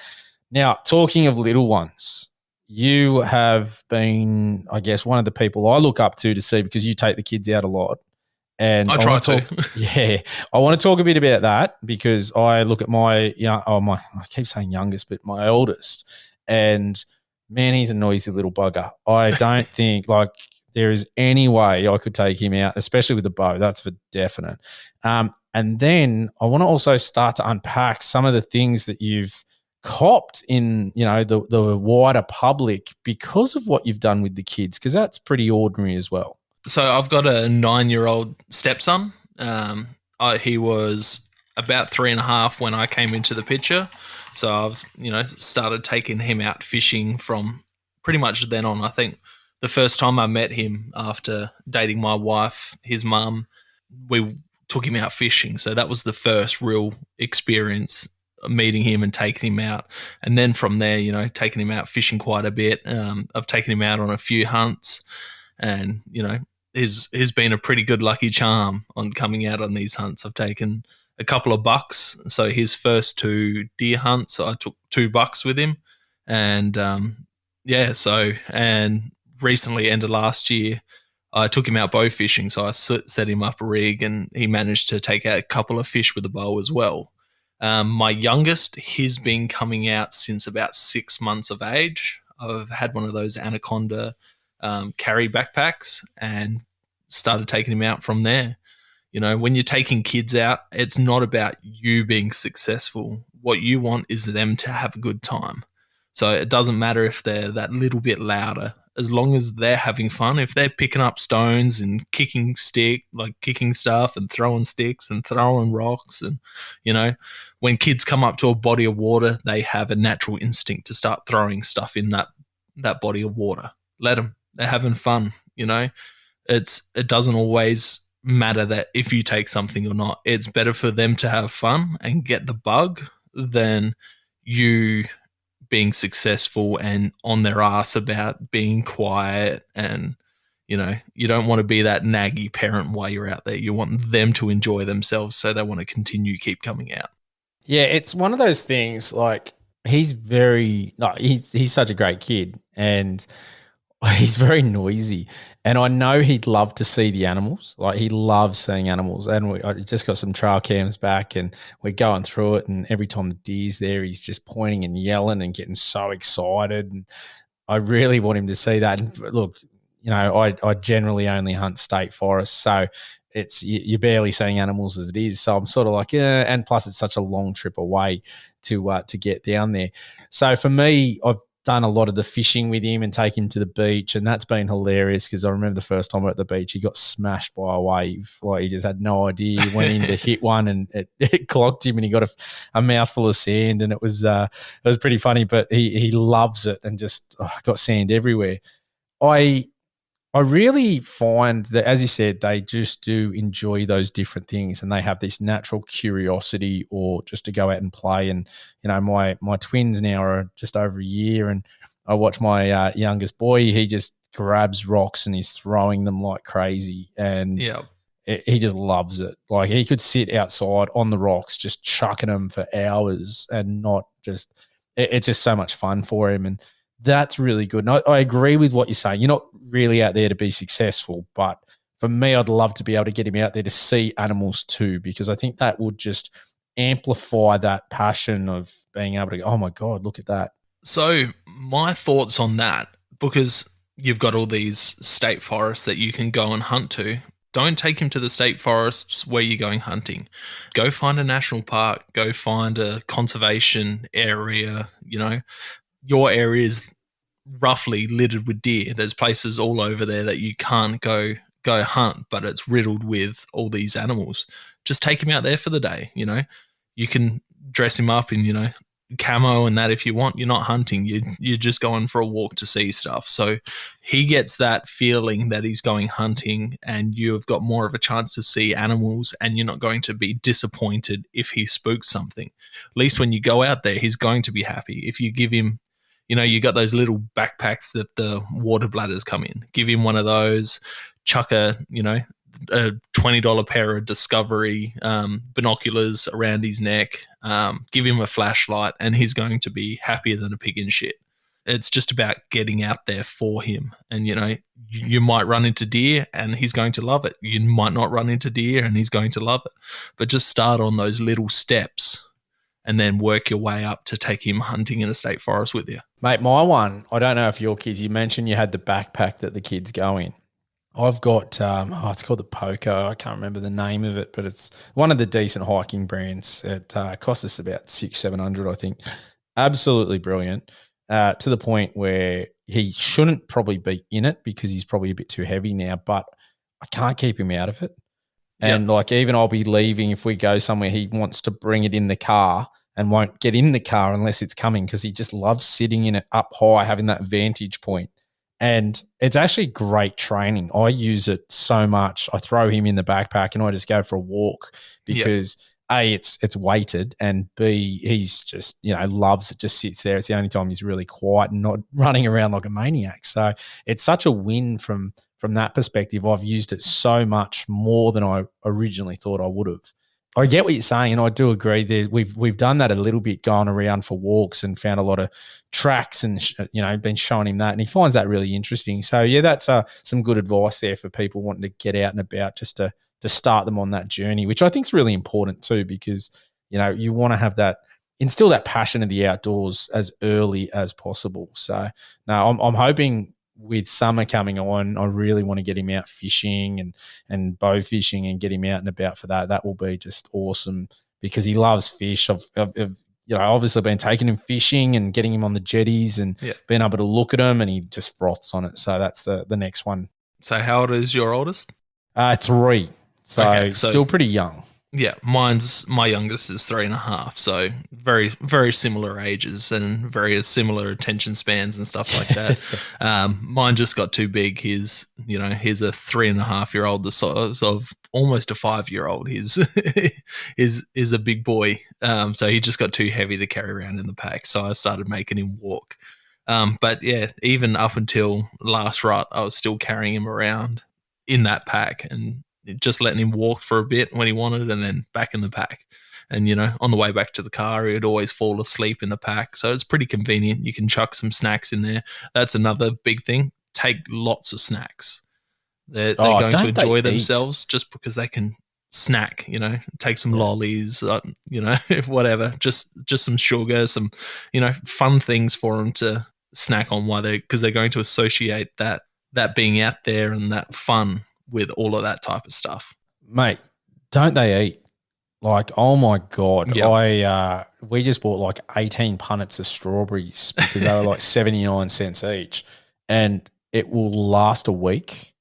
Now, talking of little ones, you have been, I guess, one of the people I look up to see because you take the kids out a lot. And I try to. Yeah, I want to talk a bit about that because I look at I keep saying youngest, but my oldest, and man, he's a noisy little bugger. I don't think there is any way I could take him out, especially with the bow. That's for definite. And then I want to also start to unpack some of the things that you've copped in, the wider public because of what you've done with the kids, because that's pretty ordinary as well. So I've got a 9-year-old stepson. He was about 3.5 when I came into the picture. So I've, started taking him out fishing from pretty much then on. I think the first time I met him after dating my wife, his mum, we took him out fishing. So that was the first real experience meeting him and taking him out. And then from there, taking him out fishing quite a bit. I've taken him out on a few hunts and, he's been a pretty good lucky charm on coming out on these hunts. I've taken a couple of bucks. So his first 2 deer hunts, I took 2 bucks with him. And and recently, end of last year, I took him out bow fishing, so I set him up a rig, and he managed to take out a couple of fish with the bow as well. My youngest, he's been coming out since about 6 months of age. I've had one of those Anaconda carry backpacks and started taking him out from there. You know, when you're taking kids out, it's not about you being successful. What you want is them to have a good time. So it doesn't matter if they're that little bit louder, as long as they're having fun. If they're picking up stones and kicking stuff and throwing sticks and throwing rocks, and, you know, when kids come up to a body of water, they have a natural instinct to start throwing stuff in that body of water. Let them. They're having fun, you know. It doesn't always matter that if you take something or not. It's better for them to have fun and get the bug than you being successful and on their ass about being quiet. And, you know, you don't want to be that naggy parent while you're out there. You want them to enjoy themselves, so they want to keep coming out. Yeah, it's one of those things, like, he's such a great kid, and he's very noisy, and I know he'd love to see the animals. Like, he loves seeing animals, and I just got some trail cams back, and we're going through it, and every time the deer's there, he's just pointing and yelling and getting so excited, and I really want him to see that. And look, you know, I generally only hunt state forests, so you're barely seeing animals as it is. So I'm sort of like, yeah, and plus it's such a long trip away to get down there. So for me, I've done a lot of the fishing with him and take him to the beach, and that's been hilarious, because I remember the first time we were at the beach, he got smashed by a wave. Like, he just had no idea. He went in to hit one, and it clogged him, and he got a mouthful of sand, and it was pretty funny. But he loves it, and just got sand everywhere. I really find that, as you said, they just do enjoy those different things, and they have this natural curiosity, or just to go out and play. And, you know, my twins now are just over a year, and I watch my youngest boy. He just grabs rocks and he's throwing them like crazy, and he just loves it. Like, he could sit outside on the rocks just chucking them for hours, and not just it's just so much fun for him. And that's really good. And I agree with what you're saying. You're not really out there to be successful, but for me, I'd love to be able to get him out there to see animals too, because I think that would just amplify that passion of being able to go, oh my God, look at that. So my thoughts on that, because you've got all these state forests that you can go and hunt to. Don't take him to the state forests where you're going hunting. Go find a national park. Go find a conservation area. You know, your area is roughly littered with deer. There's places all over there that you can't go hunt, but it's riddled with all these animals. Just take him out there for the day. You know, you can dress him up in, you know, camo and that if you want. You're not hunting. You're just going for a walk to see stuff. So he gets that feeling that he's going hunting, and you've got more of a chance to see animals, and you're not going to be disappointed if he spooks something. At least when you go out there, he's going to be happy. If you give him, you know, you got those little backpacks that the water bladders come in. Give him one of those, chuck a $20 pair of Discovery binoculars around his neck, give him a flashlight, and he's going to be happier than a pig in shit. It's just about getting out there for him. And, you know, you might run into deer and he's going to love it. You might not run into deer and he's going to love it. But just start on those little steps and then work your way up to take him hunting in a state forest with you. Mate, my one, I don't know if your kids, you mentioned you had the backpack that the kids go in. I've got, it's called the Poco. I can't remember the name of it, but it's one of the decent hiking brands. It cost us about $600-700, I think. Absolutely brilliant, to the point where he shouldn't probably be in it because he's probably a bit too heavy now, but I can't keep him out of it. And like, even I'll be leaving, if we go somewhere, he wants to bring it in the car and won't get in the car unless it's coming, because he just loves sitting in it up high, having that vantage point. And it's actually great training. I use it so much. I throw him in the backpack and I just go for a walk because A, it's weighted, and B, he's just, you know, loves it, just sits there. It's the only time he's really quiet and not running around like a maniac. So it's such a win from that perspective. I've used it so much more than I originally thought I would have. I get what you're saying, and I do agree. There, we've done that a little bit, going around for walks and found a lot of tracks, and been showing him that, and he finds that really interesting. So yeah, that's some good advice there for people wanting to get out and about, just to start them on that journey, which I think is really important too, because you want to have that, instill that passion of the outdoors as early as possible. So now I'm hoping, with summer coming on, I really want to get him out fishing and bow fishing and get him out and about for that. That will be just awesome, because he loves fish. I've obviously been taking him fishing and getting him on the jetties and being able to look at him, and he just froths on it. So that's the next one. So how old is your oldest? 3. So still pretty young. Yeah, my youngest is 3.5, so very, very similar ages and very similar attention spans and stuff like that. Mine just got too big. He's a 3.5-year-old, the size of almost a 5-year-old. He's is a big boy, so he just got too heavy to carry around in the pack. So I started making him walk. But yeah, even up until last rut, I was still carrying him around in that pack and just letting him walk for a bit when he wanted, and then back in the pack. And, on the way back to the car, he'd always fall asleep in the pack. So it's pretty convenient. You can chuck some snacks in there. That's another big thing. Take lots of snacks. They're going to enjoy themselves just because they can snack, take some lollies, whatever, just some sugar, some, fun things for them to snack on because they're going to associate that being out there and that fun with all of that type of stuff. Mate, don't they eat? Like, oh my God. Yep. We just bought like 18 punnets of strawberries because they were like 79 cents each, and it will last a week,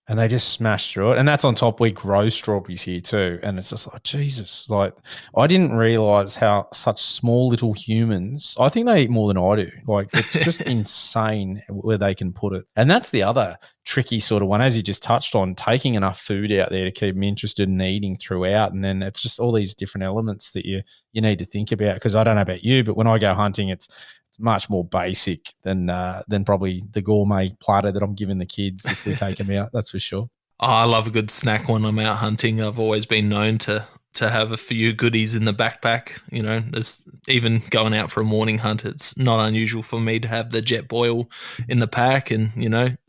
and they just smash through it. And that's on top, we grow strawberries here too. And it's just like, Jesus, like, I didn't realize how such small little humans, I think they eat more than I do. Like, it's just insane where they can put it. And that's the other tricky sort of one, as you just touched on, taking enough food out there to keep them interested in eating throughout. And then it's just all these different elements that you need to think about. Because I don't know about you, but when I go hunting, it's much more basic than probably the gourmet platter that I'm giving the kids if we take them out. That's for sure. Oh, I love a good snack when I'm out hunting. I've always been known to have a few goodies in the backpack. There's even going out for a morning hunt. It's not unusual for me to have the jet boil in the pack, and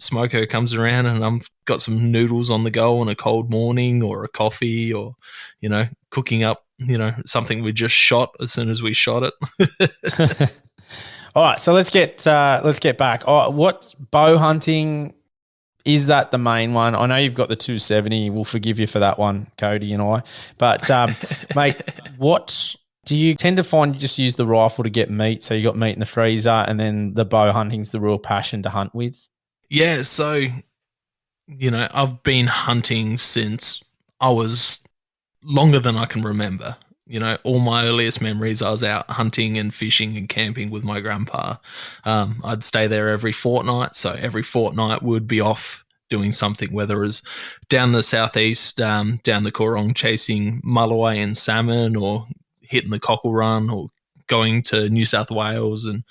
Smoko comes around and I've got some noodles on the go on a cold morning, or a coffee, or cooking up something we just shot as soon as we shot it. All right, so let's get back. What bow hunting, is that the main one? I know you've got the 270. We'll forgive you for that one, Cody and I. But mate, what do you tend to find? You just use the rifle to get meat, so you got meat in the freezer, and then the bow hunting's the real passion to hunt with? Yeah, so I've been hunting since I was longer than I can remember. All my earliest memories, I was out hunting and fishing and camping with my grandpa. I'd stay there every fortnight. So every fortnight we'd be off doing something, whether it was down the southeast, down the Coorong chasing mulloway and salmon, or hitting the cockle run, or going to New South Wales and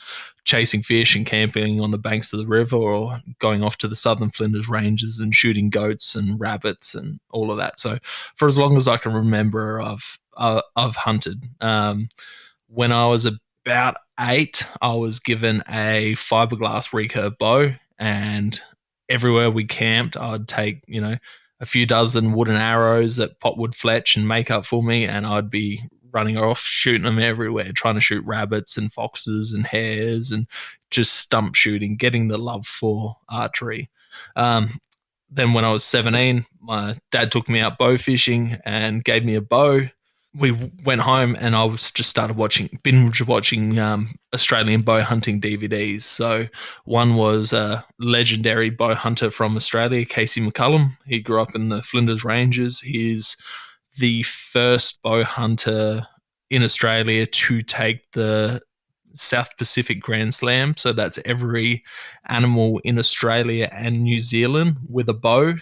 chasing fish and camping on the banks of the river, or going off to the Southern Flinders Ranges and shooting goats and rabbits and all of that. So for as long as I can remember, I've hunted. When I was about 8, I was given a fiberglass recurve bow, and everywhere we camped, I'd take, a few dozen wooden arrows that Pop would fletch and make up for me, and I'd be running off, shooting them everywhere, trying to shoot rabbits and foxes and hares, and just stump shooting, getting the love for archery. Then when I was 17, my dad took me out bow fishing and gave me a bow. We went home and I was just started binge watching Australian bow hunting DVDs. So one was a legendary bow hunter from Australia, Casey McCullum. He grew up in the Flinders Ranges. He's the first bow hunter in Australia to take the South Pacific Grand Slam. So that's every animal in Australia and New Zealand with a bow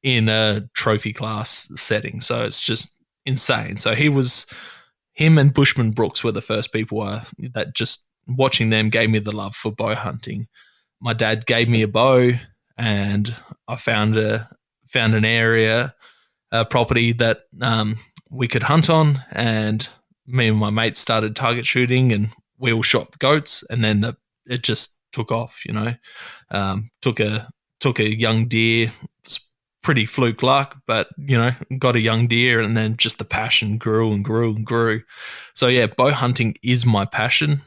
in a trophy class setting. So it's just insane. So him and Bushman Brooks were the first people that just watching them gave me the love for bow hunting. My dad gave me a bow, and I found an area, a property that we could hunt on, and me and my mates started target shooting, and we all shot the goats, and then it just took off. Took a young deer. It's pretty fluke luck, but got a young deer, and then just the passion grew and grew and grew. So yeah, bow hunting is my passion.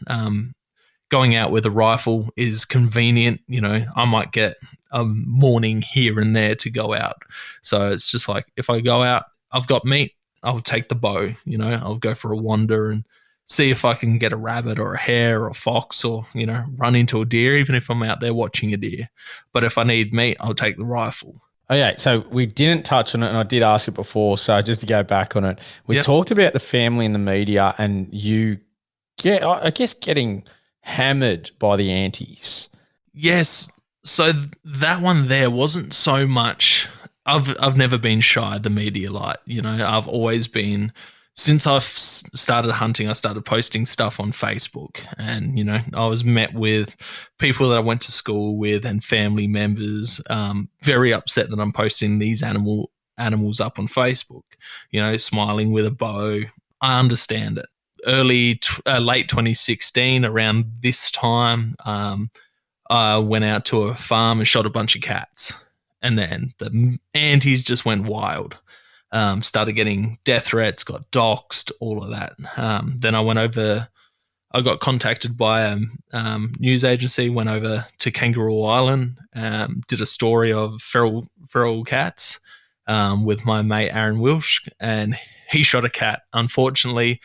Going out with a rifle is convenient. I might get a morning here and there to go out. So it's just like, if I go out, I've got meat, I'll take the bow. I'll go for a wander and see if I can get a rabbit or a hare or a fox, or, run into a deer, even if I'm out there watching a deer. But if I need meat, I'll take the rifle. Okay, so we didn't touch on it, and I did ask it before, so just to go back on it, we talked about the family and the media, and you getting hammered by the antis. Yes. So that one there wasn't so much. I've never been shy of the media light. I've always been, since I've started hunting, I started posting stuff on Facebook, and I was met with people that I went to school with and family members, very upset that I'm posting these animals up on Facebook. Smiling with a bow. I understand it. Late 2016, around this time, I went out to a farm and shot a bunch of cats, and then the antis just went wild. Started getting death threats, got doxxed, all of that. Then I got contacted by a news agency, went over to Kangaroo Island, did a story of feral cats with my mate Aaron Wilsh, and he shot a cat. Unfortunately,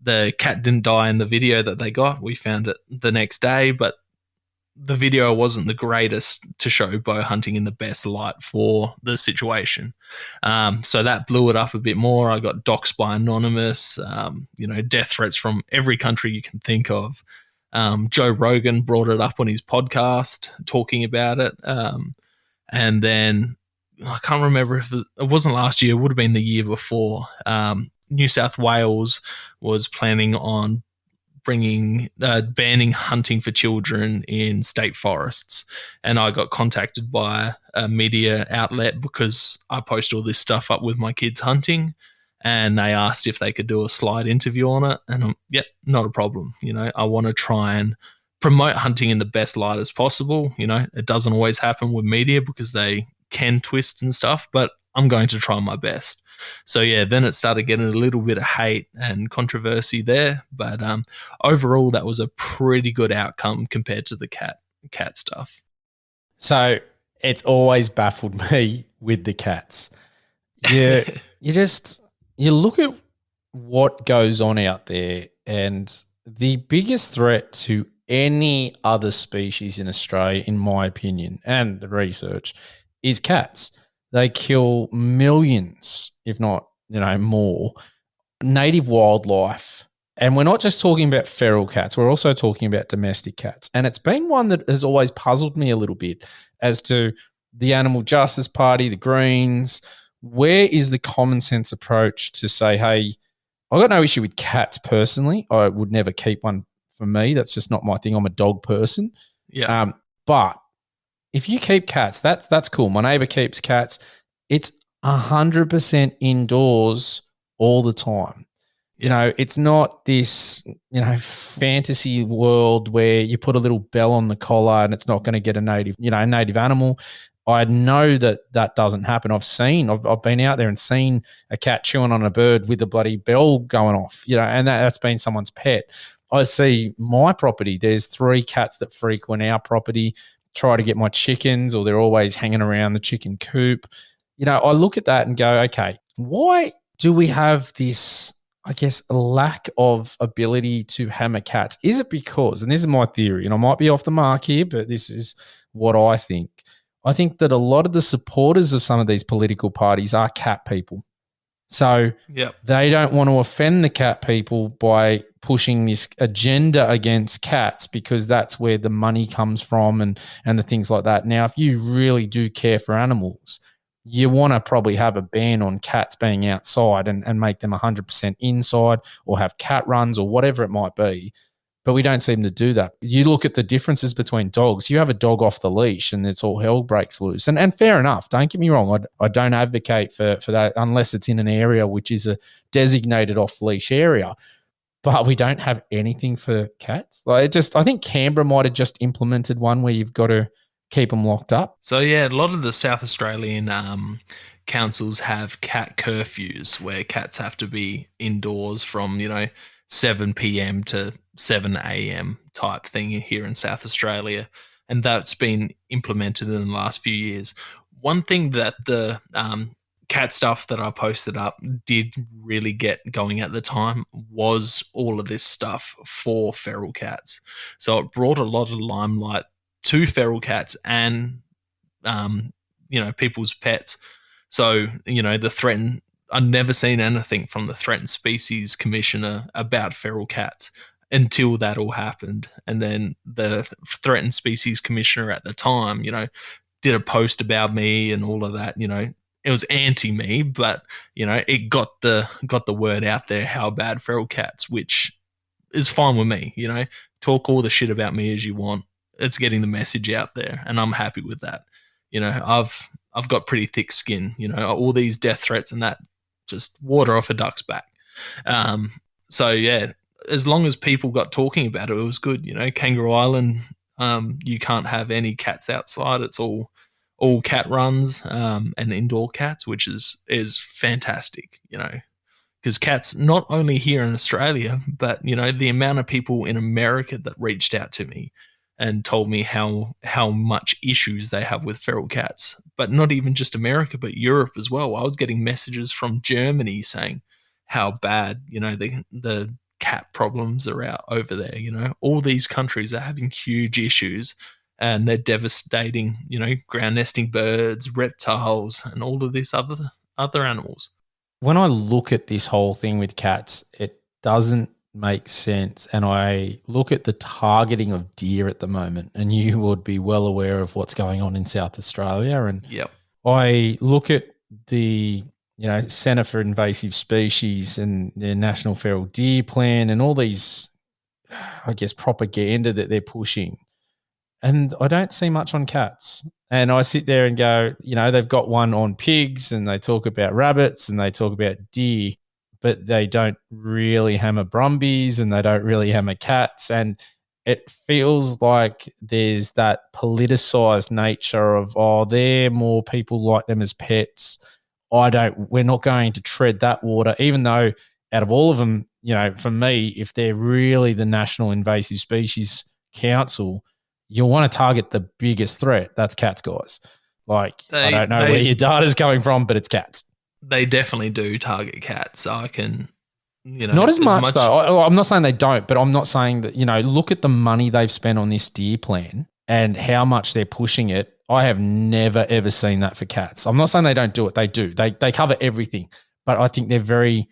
the cat didn't die in the video that they got. We found it the next day, but the video wasn't the greatest to show bow hunting in the best light for the situation. So that blew it up a bit more. I got doxxed by Anonymous, death threats from every country you can think of. Joe Rogan brought it up on his podcast talking about it. And then I can't remember if it wasn't last year, it would have been the year before. New South Wales was planning on banning hunting for children in state forests, and I got contacted by a media outlet because I post all this stuff up with my kids hunting, and they asked if they could do a slide interview on it, and not a problem. I want to try and promote hunting in the best light as possible. It doesn't always happen with media because they can twist and stuff, but I'm going to try my best. So yeah, then it started getting a little bit of hate and controversy there, but overall that was a pretty good outcome compared to the cat stuff. So it's always baffled me with the cats. Yeah, you look at what goes on out there, and the biggest threat to any other species in Australia, in my opinion, and the research, is cats. They kill millions, if not, more, native wildlife. And we're not just talking about feral cats. We're also talking about domestic cats. And it's been one that has always puzzled me a little bit as to the Animal Justice Party, the Greens. Where is the common sense approach to say, hey, I've got no issue with cats personally. I would never keep one for me. That's just not my thing. I'm a dog person. Yeah. But if you keep cats, that's cool. My neighbor keeps cats. It's 100% indoors all the time. It's not this, fantasy world where you put a little bell on the collar and it's not going to get a native animal. I know that doesn't happen. I've been out there and seen a cat chewing on a bird with a bloody bell going off, and that's been someone's pet. I see my property. There's 3 cats that frequent our property, try to get my chickens, or they're always hanging around the chicken coop. I look at that and go, okay, why do we have this, I guess, a lack of ability to hammer cats? Is it because, and this is my theory, and I might be off the mark here, but this is what I think. I think that a lot of the supporters of some of these political parties are cat people. So they don't want to offend the cat people by pushing this agenda against cats because that's where the money comes from and the things like that. Now, if you really do care for animals, you want to probably have a ban on cats being outside and make them 100% inside, or have cat runs or whatever it might be. But we don't seem to do that. You look at the differences between dogs. You have a dog off the leash and it's all hell breaks loose. And fair enough. Don't get me wrong. I don't advocate for that unless it's in an area which is a designated off-leash area. But we don't have anything for cats. I think Canberra might have just implemented one where you've got to keep them locked up. So, yeah, a lot of the South Australian councils have cat curfews where cats have to be indoors from, 7 p.m. to 7 a.m. type thing here in South Australia. And that's been implemented in the last few years. One thing that the cat stuff that I posted up did really get going at the time was all of this stuff for feral cats. So it brought a lot of limelight to feral cats and, people's pets. So, the threatened, I've never seen anything from the Threatened Species Commissioner about feral cats until that all happened. And then the Threatened Species Commissioner at the time, did a post about me and all of that, it was anti me, but it got the word out there how bad feral cats, which is fine with me. Talk all the shit about me as you want. It's getting the message out there, and I'm happy with that. I've got pretty thick skin. All these death threats and that just water off a duck's back. So yeah, as long as people got talking about it, it was good. Kangaroo Island, you can't have any cats outside. It's all cat runs and indoor cats, which is fantastic, because cats, not only here in Australia, but, the amount of people in America that reached out to me and told me how much issues they have with feral cats, but not even just America, but Europe as well. I was getting messages from Germany saying how bad, the cat problems are out over there. All these countries are having huge issues. And they're devastating, ground nesting birds, reptiles, and all of these other animals. When I look at this whole thing with cats, it doesn't make sense. And I look at the targeting of deer at the moment, and you would be well aware of what's going on in South Australia. And yep. I look at the Centre for Invasive Species and their National Feral Deer Plan and all these, I guess, propaganda that they're pushing. And I don't see much on cats. And I sit there and go, they've got one on pigs and they talk about rabbits and they talk about deer, but they don't really hammer brumbies and they don't really hammer cats. And it feels like there's that politicized nature of, they're more people like them as pets. We're not going to tread that water, even though out of all of them, for me, if they're really the National Invasive Species Council, you want to target the biggest threat. That's cats, guys. I don't know where your data's coming from, but it's cats. They definitely do target cats. I can, not as much though. I'm not saying they don't, but I'm not saying that, look at the money they've spent on this deer plan and how much they're pushing it. I have never, ever seen that for cats. I'm not saying they don't do it. They do. They cover everything, but I think they're very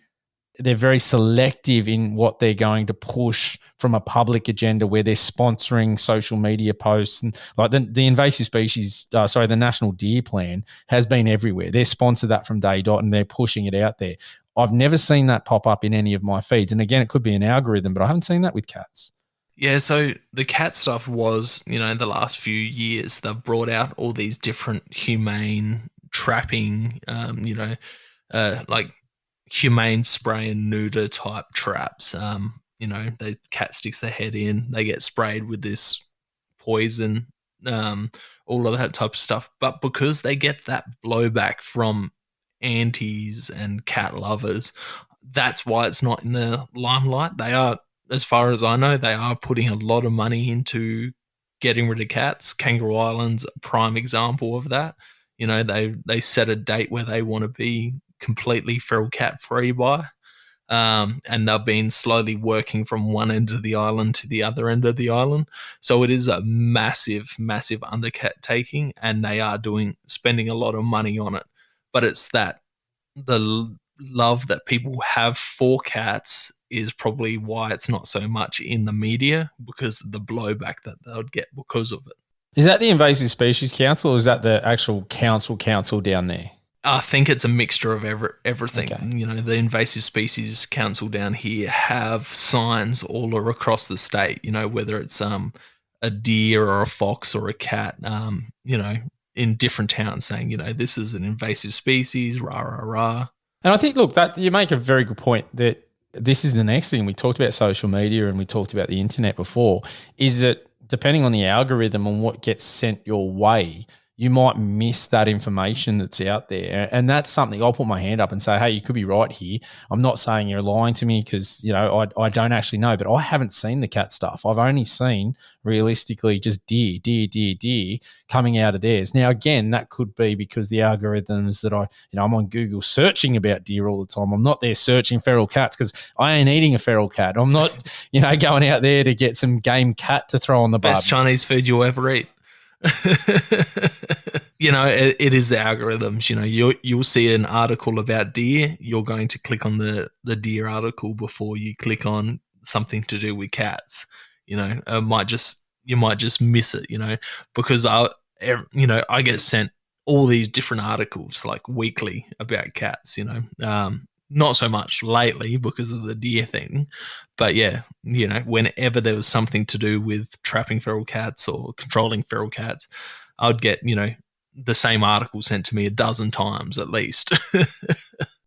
selective in what they're going to push from a public agenda where they're sponsoring social media posts. And like the invasive species, the National Deer Plan has been everywhere. They sponsor that from day dot and they're pushing it out there. I've never seen that pop up in any of my feeds. And again, it could be an algorithm, but I haven't seen that with cats. Yeah, so the cat stuff was, the last few years, they've brought out all these different humane trapping, like humane spray and neuter type traps. The cat sticks their head in, they get sprayed with this poison, all of that type of stuff. But because they get that blowback from antis and cat lovers, that's why it's not in the limelight. They are, as far as I know, they are putting a lot of money into getting rid of cats. Kangaroo Island's a prime example of that. They set a date where they want to be completely feral cat free by, and they've been slowly working from one end of the island to the other end of the island. So it is a massive undertaking, and they are spending a lot of money on it. But it's that the love that people have for cats is probably why it's not so much in the media, because of the blowback that they would get because of it. Is that the Invasive Species Council, or is that the actual council down there? I think it's a mixture of everything. Okay. You know, the Invasive Species Council down here have signs all across the state. You know, whether it's a deer or a fox or a cat. You know, in different towns saying, you know, this is an invasive species. Rah rah rah. And I think, look, that you make a very good point that this is the next thing. We talked about social media and we talked about the internet before, is that depending on the algorithm and what gets sent your way, you might miss that information that's out there. And that's something I'll put my hand up and say, hey, you could be right here. I'm not saying you're lying to me because, you know, I don't actually know, but I haven't seen the cat stuff. I've only seen realistically just deer coming out of theirs. Now, again, that could be because the algorithms that I'm on Google searching about deer all the time. I'm not there searching feral cats because I ain't eating a feral cat. I'm not, going out there to get some game cat to throw on the Best barbie. Chinese food you'll ever eat. You know, it is the algorithms. You know, you'll see an article about deer. You're going to click on the deer article before you click on something to do with cats. You know, you might just miss it. You know, because I get sent all these different articles like weekly about cats. You know, not so much lately because of the deer thing, but yeah, you know, whenever there was something to do with trapping feral cats or controlling feral cats, I'd get, you know, the same article sent to me a dozen times at least.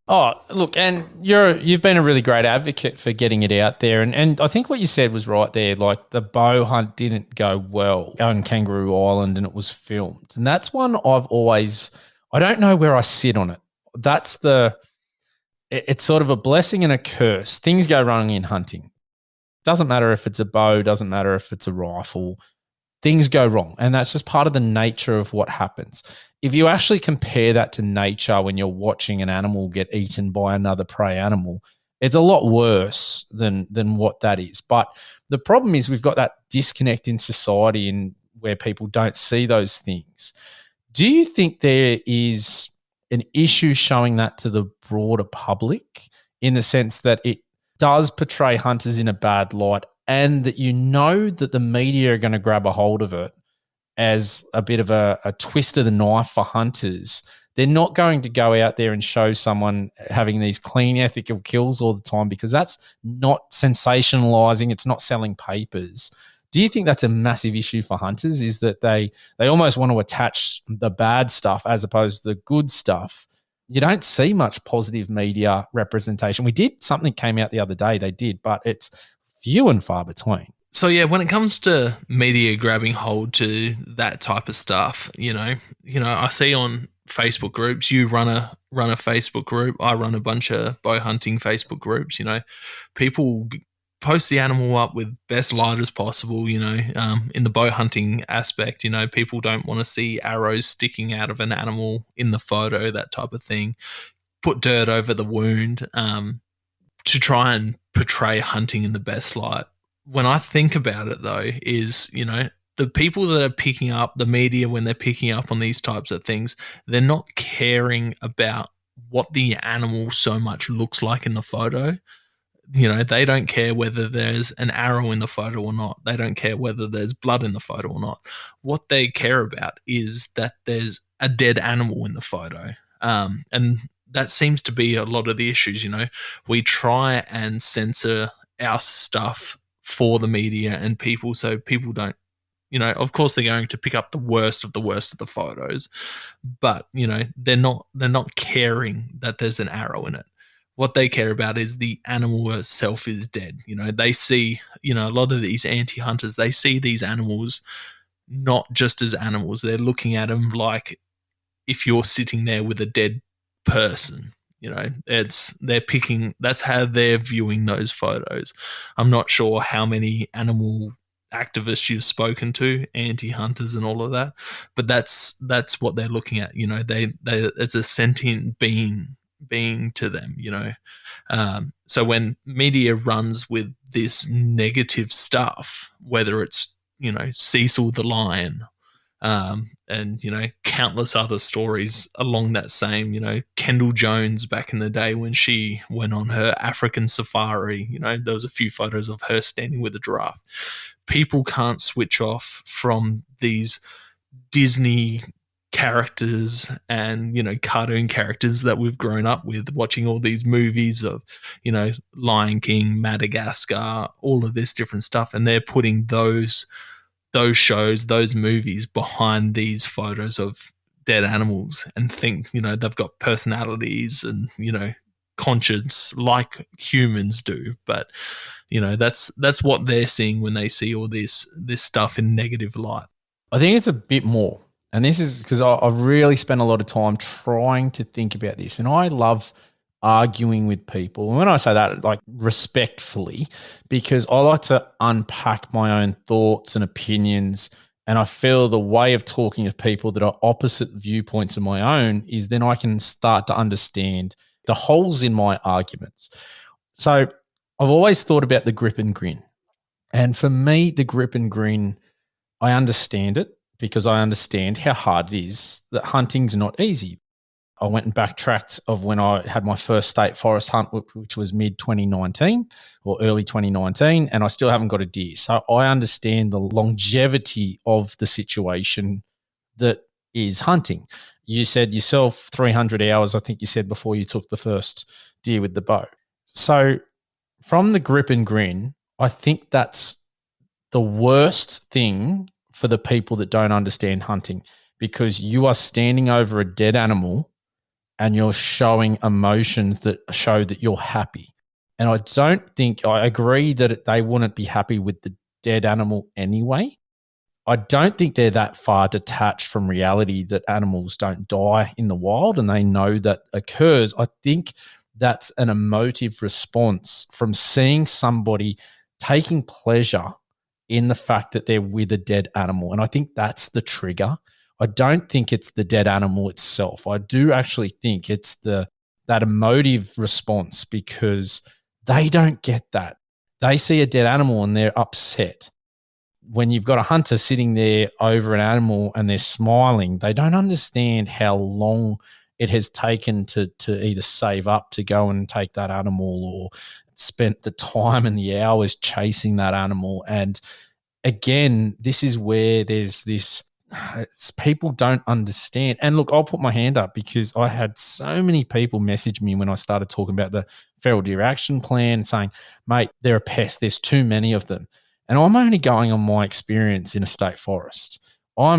Oh, look, and you've been a really great advocate for getting it out there. And I think what you said was right there. Like the bow hunt didn't go well on Kangaroo Island and it was filmed. And that's one I don't know where I sit on it. It's sort of a blessing and a curse. Things go wrong in hunting. Doesn't matter if it's a bow, doesn't matter if it's a rifle. Things go wrong. And that's just part of the nature of what happens. If you actually compare that to nature when you're watching an animal get eaten by another prey animal, it's a lot worse than what that is. But the problem is we've got that disconnect in society and where people don't see those things. Do you think there is an issue showing that to the broader public in the sense that it does portray hunters in a bad light and that that the media are going to grab a hold of it as a bit of a twist of the knife for hunters? They're not going to go out there and show someone having these clean, ethical kills all the time because that's not sensationalizing. It's not selling papers. Do you think that's a massive issue for hunters, is that they almost want to attach the bad stuff as opposed to the good stuff? You don't see much positive media representation. We did, something came out the other day, they did, but it's few and far between. So yeah, when it comes to media grabbing hold to that type of stuff, I see on Facebook groups, you run a Facebook group, I run a bunch of bow hunting Facebook groups, people post the animal up with best light as possible, in the bow hunting aspect, people don't want to see arrows sticking out of an animal in the photo, that type of thing. Put dirt over the wound to try and portray hunting in the best light. When I think about it, though, is, the people that are picking up the media when they're picking up on these types of things, they're not caring about what the animal so much looks like in the photo. They don't care whether there's an arrow in the photo or not. They don't care whether there's blood in the photo or not. What they care about is that there's a dead animal in the photo. And that seems to be a lot of the issues, We try and censor our stuff for the media and people, so people don't, of course they're going to pick up the worst of the photos, but, they're not caring that there's an arrow in it. What they care about is the animal itself is dead. They see, a lot of these anti-hunters, they see these animals not just as animals. They're looking at them like if you're sitting there with a dead person. That's how they're viewing those photos. I'm not sure how many animal activists you've spoken to, anti-hunters and all of that, but that's what they're looking at. They it's a sentient being to them, so when media runs with this negative stuff, whether it's Cecil the lion, and countless other stories along that same, Kendall Jones back in the day when she went on her African safari, there was a few photos of her standing with a giraffe. People can't switch off from these Disney characters and, cartoon characters that we've grown up with, watching all these movies of, Lion King, Madagascar, all of this different stuff. And they're putting those shows, those movies behind these photos of dead animals and think, they've got personalities and, conscience like humans do. But, that's what they're seeing when they see all this stuff in negative light. I think it's a bit more. And this is because I've really spent a lot of time trying to think about this. And I love arguing with people. And when I say that, like respectfully, because I like to unpack my own thoughts and opinions. And I feel the way of talking to people that are opposite viewpoints of my own is then I can start to understand the holes in my arguments. So I've always thought about the grip and grin. And for me, the grip and grin, I understand it because I understand how hard it is, that hunting's not easy. I went and backtracked of when I had my first state forest hunt, which was mid-2019 or early 2019, and I still haven't got a deer. So I understand the longevity of the situation that is hunting. You said yourself 300 hours, I think you said, before you took the first deer with the bow. So from the grip and grin, I think that's the worst thing for the people that don't understand hunting, because you are standing over a dead animal and you're showing emotions that show that you're happy. And I agree that they wouldn't be happy with the dead animal anyway. I don't think they're that far detached from reality that animals don't die in the wild and they know that occurs. I think that's an emotive response from seeing somebody taking pleasure in the fact that they're with a dead animal. And I think that's the trigger. I don't think it's the dead animal itself. I do actually think it's that emotive response, because they don't get that. They see a dead animal and they're upset. When you've got a hunter sitting there over an animal and they're smiling, they don't understand how long it has taken to either save up to go and take that animal or spent the time and the hours chasing that animal. And again, this is where there's this, people don't understand. And look, I'll put my hand up because I had so many people message me when I started talking about the feral deer action plan saying, mate, they're a pest. There's too many of them. And I'm only going on my experience in a state forest. I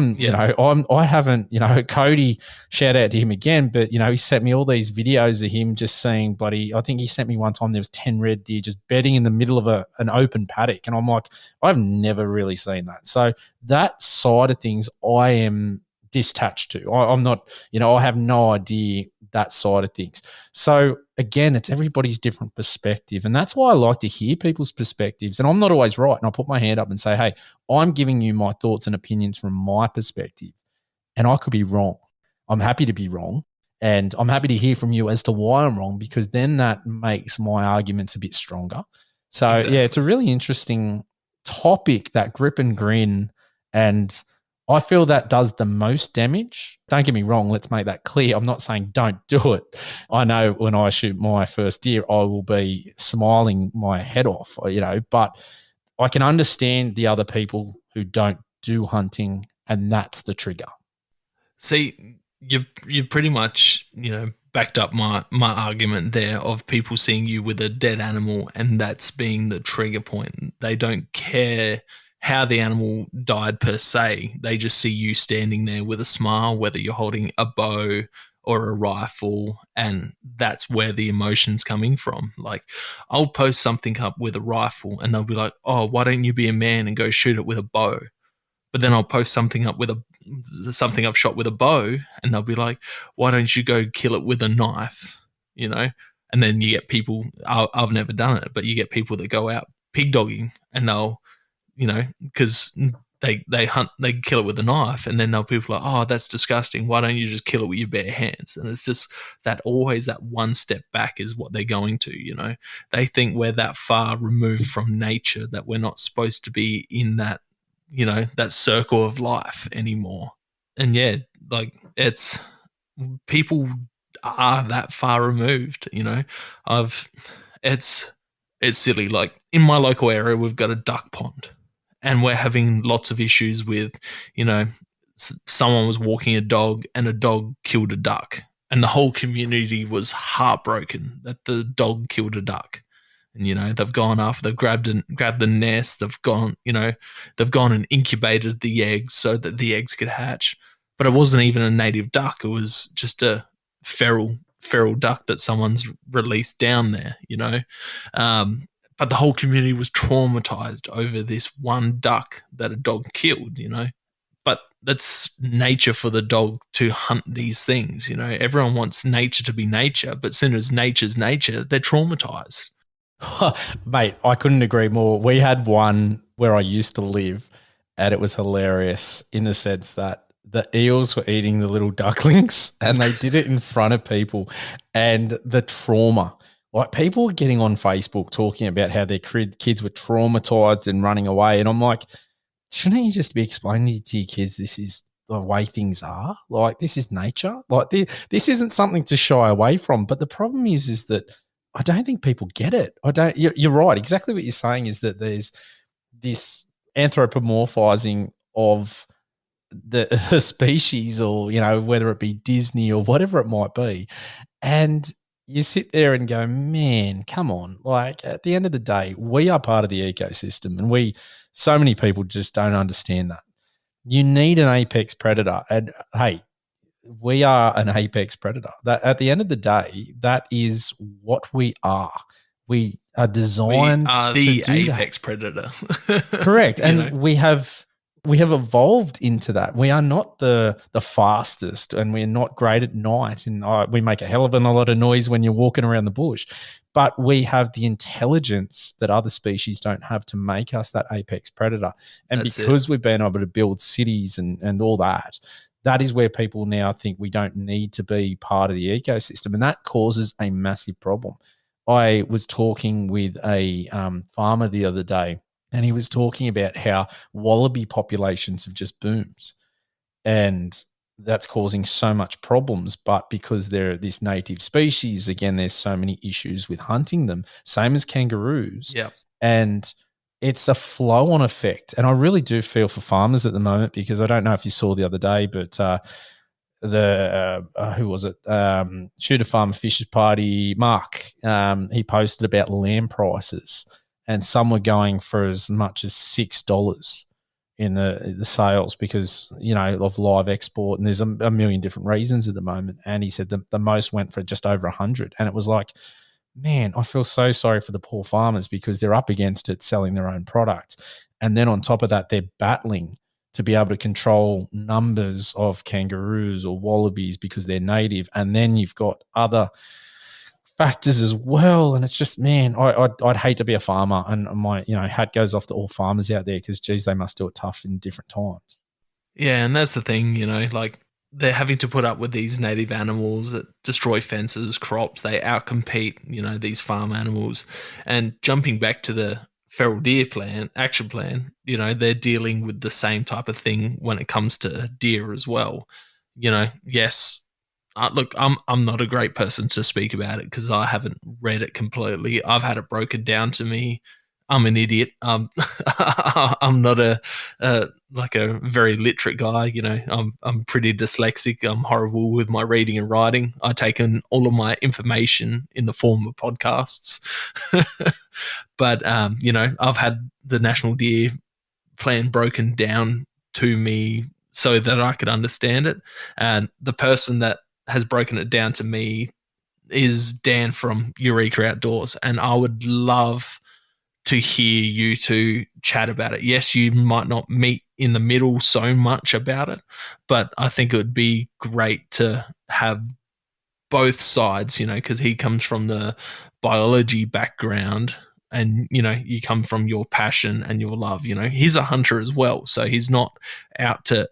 haven't, Cody, shout out to him again, but, he sent me all these videos of him just seeing I think he sent me one time there was 10 red deer just bedding in the middle of an open paddock. And I'm like, I've never really seen that. So that side of things I am detached to. I'm not, I have no idea that side of things. So again, it's everybody's different perspective. And that's why I like to hear people's perspectives. And I'm not always right. And I'll put my hand up and say, hey, I'm giving you my thoughts and opinions from my perspective. And I could be wrong. I'm happy to be wrong. And I'm happy to hear from you as to why I'm wrong, because then that makes my arguments a bit stronger. So Exactly. Yeah, it's a really interesting topic, that grip and grin. And I feel that does the most damage. Don't get me wrong. Let's make that clear. I'm not saying don't do it. I know when I shoot my first deer, I will be smiling my head off, but I can understand the other people who don't do hunting, and that's the trigger. See, you pretty much, backed up my argument there of people seeing you with a dead animal and that's being the trigger point. They don't care how the animal died per se. They just see you standing there with a smile, whether you're holding a bow or a rifle, and that's where the emotion's coming from. Like, I'll post something up with a rifle and they'll be like, oh, why don't you be a man and go shoot it with a bow? But then I'll post something up with something I've shot with a bow and they'll be like, why don't you go kill it with a knife? And then you get people, I've never done it, but you get people that go out pig dogging and they'll, because they hunt, they kill it with a knife, and then they'll people like, oh, that's disgusting. Why don't you just kill it with your bare hands? And it's just that always that one step back is what they're going to. They think we're that far removed from nature that we're not supposed to be in that, that circle of life anymore. And yeah, like it's people are that far removed. It's silly. Like in my local area, we've got a duck pond. And we're having lots of issues with, someone was walking a dog and a dog killed a duck, and the whole community was heartbroken that the dog killed a duck. And they've gone up, they've grabbed the nest, they've gone and incubated the eggs so that the eggs could hatch. But it wasn't even a native duck; it was just a feral duck that someone's released down there. But the whole community was traumatized over this one duck that a dog killed. But that's nature for the dog to hunt these things. Everyone wants nature to be nature, but as soon as nature's nature, they're traumatized. Mate, I couldn't agree more. We had one where I used to live, and it was hilarious in the sense that the eels were eating the little ducklings, and they did it in front of people. And the trauma, like people were getting on Facebook talking about how their kids were traumatized and running away. And I'm like, shouldn't you just be explaining to your kids this is the way things are? Like, this is nature. Like, this isn't something to shy away from. But the problem is that I don't think people get it. You're right. Exactly what you're saying is that there's this anthropomorphizing of the species, or, whether it be Disney or whatever it might be. And you sit there and go, man, come on. Like, at the end of the day, we are part of the ecosystem, and so many people just don't understand that. You need an apex predator. And hey, we are an apex predator. That at the end of the day, that is what we are. We are designed to do the apex that. Predator. Correct. And we have evolved into that. We are not the fastest, and we're not great at night, and we make a hell of a lot of noise when you're walking around the bush. But we have the intelligence that other species don't have to make us that apex predator. And because we've been able to build cities and all that, that is where people now think we don't need to be part of the ecosystem. And that causes a massive problem. I was talking with a farmer the other day, and he was talking about how wallaby populations have just boomed. And that's causing so much problems. But because they're this native species, again, there's so many issues with hunting them, same as kangaroos. Yeah. And it's a flow-on effect. And I really do feel for farmers at the moment, because I don't know if you saw the other day, but who was it? Shooter Farmer Fishers Party, Mark, he posted about lamb prices, and some were going for as much as $6 in the sales because, of live export. And there's a million different reasons at the moment. And he said the most went for just over 100. And it was like, man, I feel so sorry for the poor farmers, because they're up against it selling their own product. And then on top of that, they're battling to be able to control numbers of kangaroos or wallabies because they're native. And then you've got other factors as well. And it's just, man, I'd hate to be a farmer. And my, hat goes off to all farmers out there, because, geez, they must do it tough in different times. Yeah, and that's the thing, like, they're having to put up with these native animals that destroy fences, crops. They outcompete, these farm animals. And jumping back to the feral deer action plan, they're dealing with the same type of thing when it comes to deer as well. Yes, look, I'm not a great person to speak about it because I haven't read it completely. I've had it broken down to me. I'm an idiot. I'm not a very literate guy. I'm pretty dyslexic. I'm horrible with my reading and writing. I take in all of my information in the form of podcasts. But I've had the National Deer Plan broken down to me so that I could understand it. And the person that has broken it down to me is Dan from Eureka Outdoors, and I would love to hear you two chat about it. Yes, you might not meet in the middle so much about it, but I think it would be great to have both sides, because he comes from the biology background and, you come from your passion and your love. He's a hunter as well, so he's not out to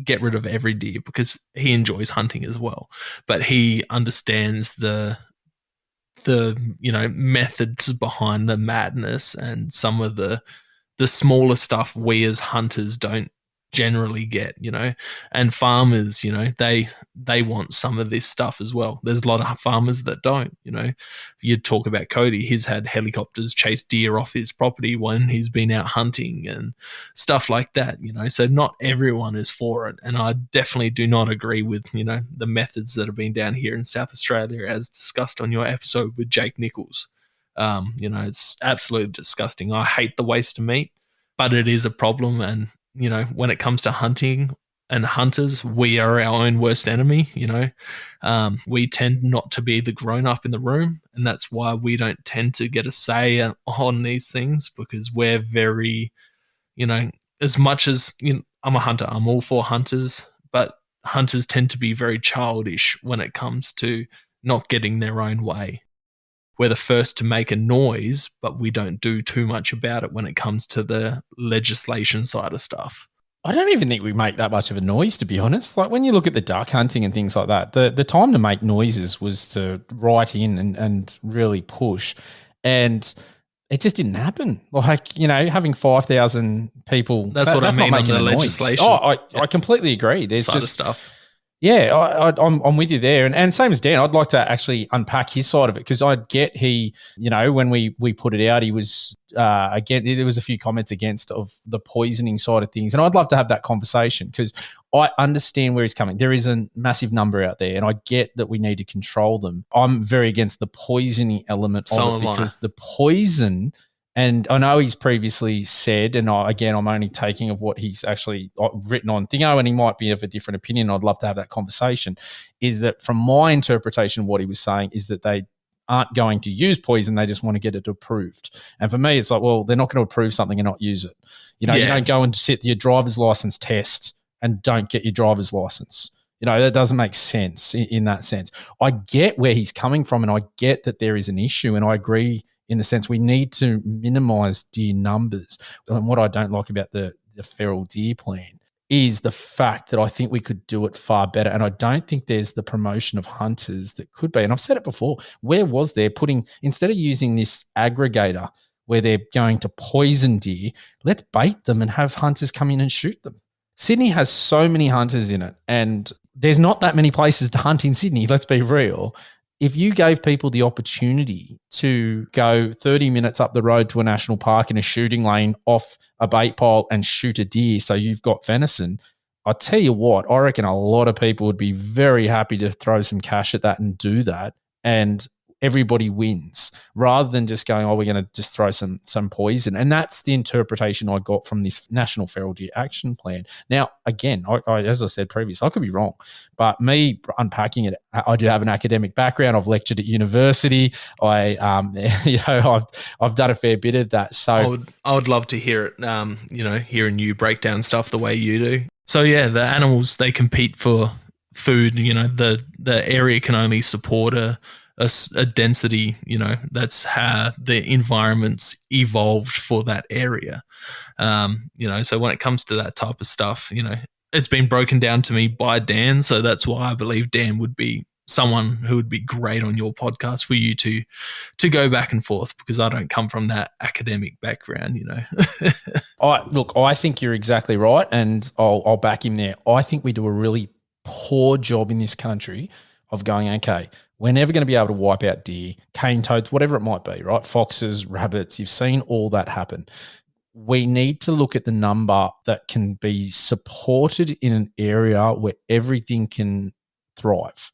get rid of every deer because he enjoys hunting as well, but he understands the methods behind the madness and some of the smaller stuff we as hunters don't generally get, and farmers, they want some of this stuff as well. There's a lot of farmers that don't, you talk about Cody, he's had helicopters chase deer off his property when he's been out hunting and stuff like that, so not everyone is for it. And I definitely do not agree with, the methods that have been down here in South Australia, as discussed on your episode with Jake Nichols. It's absolutely disgusting. I hate the waste of meat, but it is a problem. And when it comes to hunting and hunters, we are our own worst enemy. We tend not to be the grown up in the room, and that's why we don't tend to get a say on these things, because we're very, as much as I'm a hunter, I'm all for hunters, but hunters tend to be very childish when it comes to not getting their own way. We're the first to make a noise, but we don't do too much about it when it comes to the legislation side of stuff. I don't even think we make that much of a noise, to be honest. Like when you look at the duck hunting and things like that, the time to make noises was to write in and really push. And it just didn't happen. Like, having 5,000 people. That's what I mean not making on the a legislation. Noise. I completely agree. There's side just of stuff. Yeah, I'm with you there. And same as Dan, I'd like to actually unpack his side of it, because I get when we put it out, he was, again, there was a few comments against of the poisoning side of things. And I'd love to have that conversation, because I understand where he's coming. There is a massive number out there, and I get that we need to control them. I'm very against the poisoning element of it, because the poison... And I know he's previously said, and I'm only taking of what he's actually written on Thingo, and he might be of a different opinion. I'd love to have that conversation. Is that from my interpretation, what he was saying is that they aren't going to use poison. They just want to get it approved. And for me, it's like, well, they're not going to approve something and not use it. You don't go and sit your driver's license test and don't get your driver's license. That doesn't make sense in that sense. I get where he's coming from, and I get that there is an issue, and I agree in the sense we need to minimize deer numbers. And what I don't like about the feral deer plan is the fact that I think we could do it far better. And I don't think there's the promotion of hunters that could be. And I've said it before, where was there instead of using this aggregator where they're going to poison deer, let's bait them and have hunters come in and shoot them. Sydney has so many hunters in it, and there's not that many places to hunt in Sydney, let's be real. If you gave people the opportunity to go 30 minutes up the road to a national park in a shooting lane off a bait pile and shoot a deer so you've got venison, I'll tell you what, I reckon a lot of people would be very happy to throw some cash at that and do that, and everybody wins, rather than just going, we're going to just throw some poison. And that's the interpretation I got from this National Feral Deer Action Plan. Now, again, I as I said previously, I could be wrong, but me unpacking it, I do have an academic background. I've lectured at university. I've done a fair bit of that. So I would love to hear it. Hearing you break down stuff the way you do. So yeah, the animals, they compete for food. The area can only support a density, that's how the environment's evolved for that area. So when it comes to that type of stuff, it's been broken down to me by Dan. So that's why I believe Dan would be someone who would be great on your podcast for you to go back and forth, because I don't come from that academic background, I think you're exactly right. And I'll back him there. I think we do a really poor job in this country of going, okay, we're never going to be able to wipe out deer, cane toads, whatever it might be, right? Foxes, rabbits, you've seen all that happen. We need to look at the number that can be supported in an area where everything can thrive.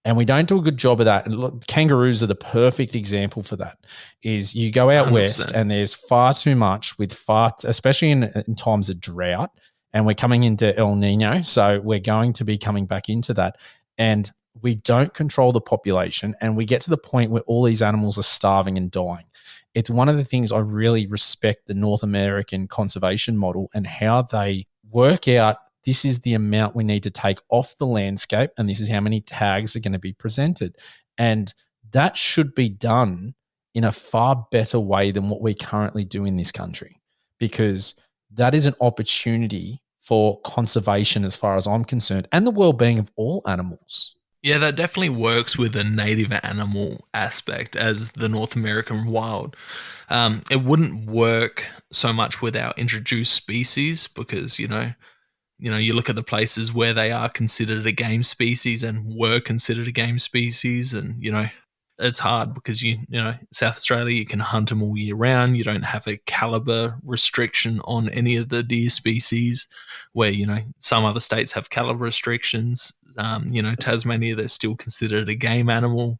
And we don't do a good job of that. And look, kangaroos are the perfect example for that. Is you go out 100%. West and there's far too much especially in times of drought, and we're coming into El Nino. So we're going to be coming back into that. And we don't control the population, and we get to the point where all these animals are starving and dying. It's one of the things I really respect the North American conservation model, and how they work out, this is the amount we need to take off the landscape, and this is how many tags are going to be presented. And that should be done in a far better way than what we currently do in this country, because that is an opportunity for conservation as far as I'm concerned, and the well-being of all animals. Yeah, that definitely works with a native animal aspect as the North American wild. It wouldn't work so much with our introduced species, because, you look at the places where they are considered a game species and were considered a game species, and it's hard because South Australia, you can hunt them all year round. You don't have a caliber restriction on any of the deer species, where some other states have caliber restrictions. Tasmania, they're still considered a game animal.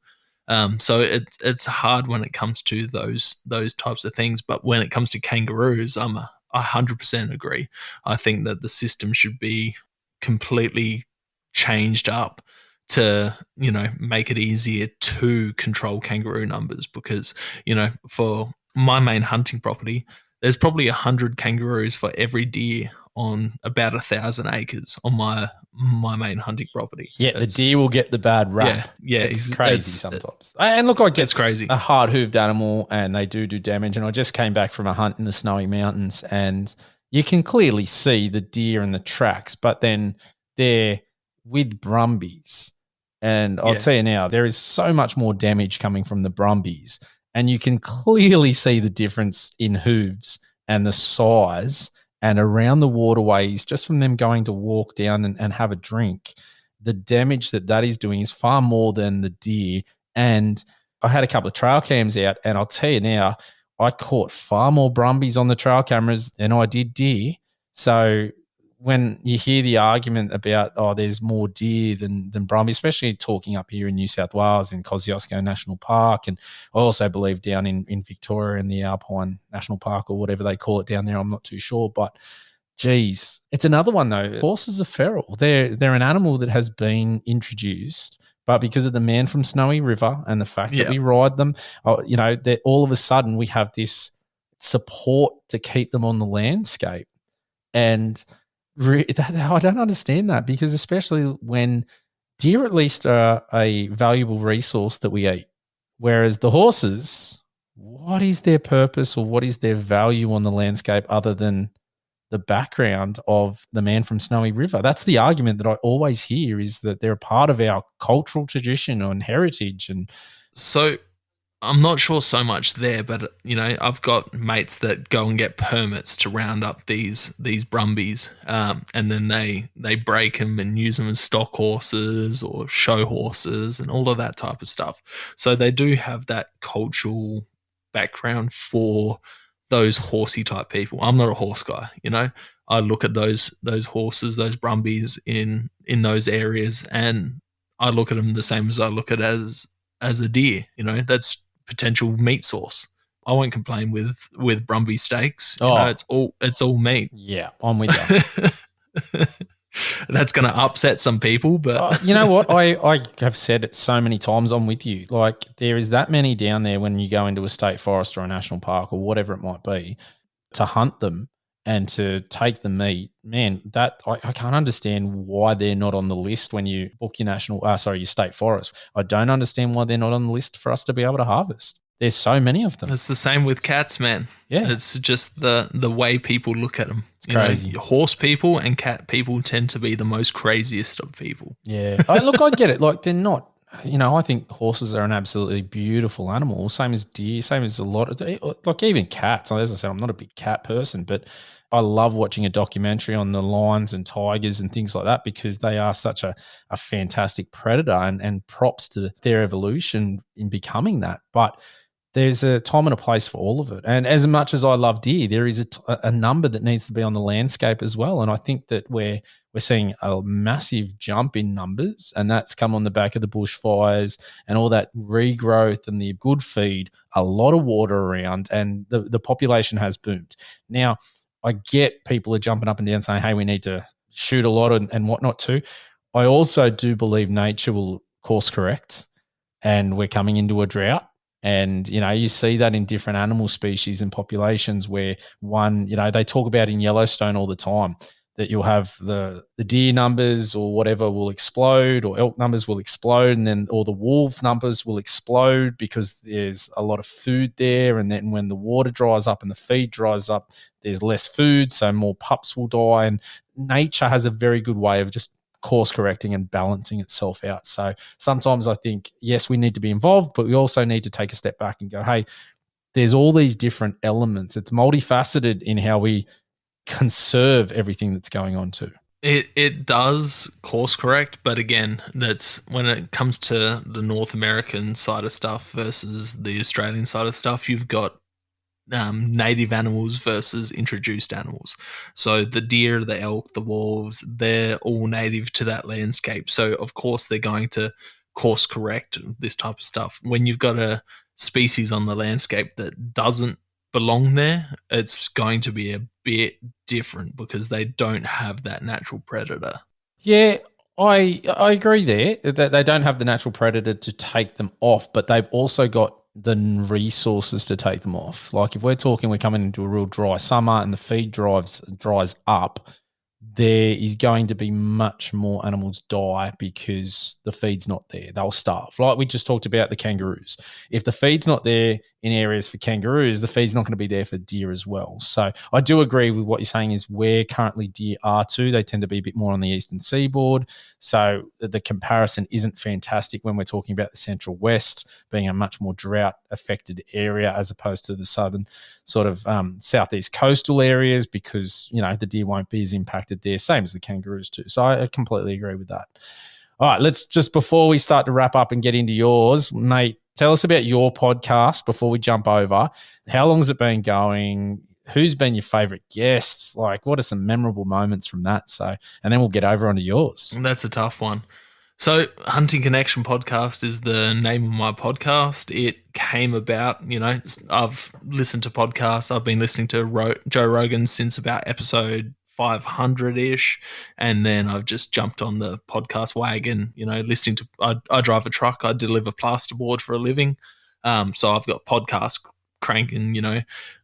So it's hard when it comes to those types of things. But when it comes to kangaroos, I 100% agree. I think that the system should be completely changed up to make it easier to control kangaroo numbers, because for my main hunting property, there's probably 100 kangaroos for every deer on about 1,000 acres on my main hunting property. Yeah, the deer will get the bad rap. Yeah, it's crazy sometimes. And look, I get it's crazy. A hard-hooved animal, and they do damage. And I just came back from a hunt in the Snowy Mountains, and you can clearly see the deer in the tracks, but then they're with brumbies. And I'll tell you now, there is so much more damage coming from the brumbies, and you can clearly see the difference in hooves and the size, and around the waterways, just from them going to walk down and have a drink. The damage that is doing is far more than the deer. And I had a couple of trail cams out, and I'll tell you now, I caught far more brumbies on the trail cameras than I did deer. So when you hear the argument about, there's more deer than brumbies, especially talking up here in New South Wales in Kosciuszko National Park, and I also believe down in Victoria in the Alpine National Park, or whatever they call it down there, I'm not too sure. But geez, it's another one though. Horses are feral. They're an animal that has been introduced, but because of the man from Snowy River and the fact that we ride them, that all of a sudden we have this support to keep them on the landscape. And I don't understand that, because especially when deer at least are a valuable resource that we eat, whereas the horses, what is their purpose or what is their value on the landscape other than the background of the man from Snowy River? That's the argument that I always hear, is that they're a part of our cultural tradition and heritage. And so I'm not sure so much there, but I've got mates that go and get permits to round up these brumbies, and then they break them and use them as stock horses or show horses and all of that type of stuff. So they do have that cultural background for those horsey type people. I'm not a horse guy, I look at those horses, those brumbies in those areas, and I look at them the same as I look at as a deer. That's potential meat source. I won't complain with brumby steaks. It's all meat. Yeah, I'm with you. That's going to upset some people, but you know what? I have said it so many times. I'm with you. Like, there is that many down there when you go into a state forest or a national park or whatever it might be, to hunt them and to take the meat. Man, that I can't understand why they're not on the list when you book your state forest. I don't understand why they're not on the list for us to be able to harvest. There's so many of them. It's the same with cats, man. Yeah. It's just the way people look at them. It's crazy. Horse people and cat people tend to be the most craziest of people. Yeah. Look, I get it. Like, they're not, I think horses are an absolutely beautiful animal. Same as deer, same as a lot of, like, even cats. As I said, I'm not a big cat person, but I love watching a documentary on the lions and tigers and things like that, because they are such a fantastic predator, and props to their evolution in becoming that. But there's a time and a place for all of it. And as much as I love deer, there is a number that needs to be on the landscape as well. And I think that we're seeing a massive jump in numbers, and that's come on the back of the bushfires and all that regrowth and the good feed, a lot of water around, and the population has boomed. Now, I get people are jumping up and down saying, hey, we need to shoot a lot and whatnot too. I also do believe nature will course correct, and we're coming into a drought. And, you see that in different animal species and populations, where one, they talk about in Yellowstone all the time, that you'll have the deer numbers or whatever will explode, or elk numbers will explode, and then or the wolf numbers will explode because there's a lot of food there. And then when the water dries up and the feed dries up, there's less food, so more pups will die. And nature has a very good way of just course correcting and balancing itself out. So sometimes I think, yes, we need to be involved, but we also need to take a step back and go, hey, there's all these different elements. It's multifaceted in how we conserve everything that's going on too. It does course correct, but again, that's when it comes to the North American side of stuff versus the Australian side of stuff. You've got native animals versus introduced animals. So the deer, the elk, the wolves, they're all native to that landscape. So of course they're going to course correct this type of stuff. When you've got a species on the landscape that doesn't belong there, it's going to be a bit different because they don't have that natural predator. Yeah, I agree there that they don't have the natural predator to take them off, but they've also got the resources to take them off. Like if we're talking, we're coming into a real dry summer and the feed dries up, there is going to be much more animals die because the feed's not there. They'll starve. Like we just talked about the kangaroos. If the feed's not there in areas for kangaroos, the feed's not going to be there for deer as well. So I do agree with what you're saying is where currently deer are too. They tend to be a bit more on the eastern seaboard. So the comparison isn't fantastic when we're talking about the central west being a much more drought affected area as opposed to the southern sort of southeast coastal areas because, the deer won't be as impacted there, same as the kangaroos too. So I completely agree with that. All right, let's just, before we start to wrap up and get into yours, mate, tell us about your podcast before we jump over. How long has it been going? Who's been your favorite guests? Like, what are some memorable moments from that? So, and then we'll get over onto yours. That's a tough one. So, Hunting Connection Podcast is the name of my podcast. It came about, I've listened to podcasts. I've been listening to Joe Rogan since about episode 500-ish. And then I've just jumped on the podcast wagon, listening to, I drive a truck. I deliver plasterboard for a living. So I've got podcasts cranking,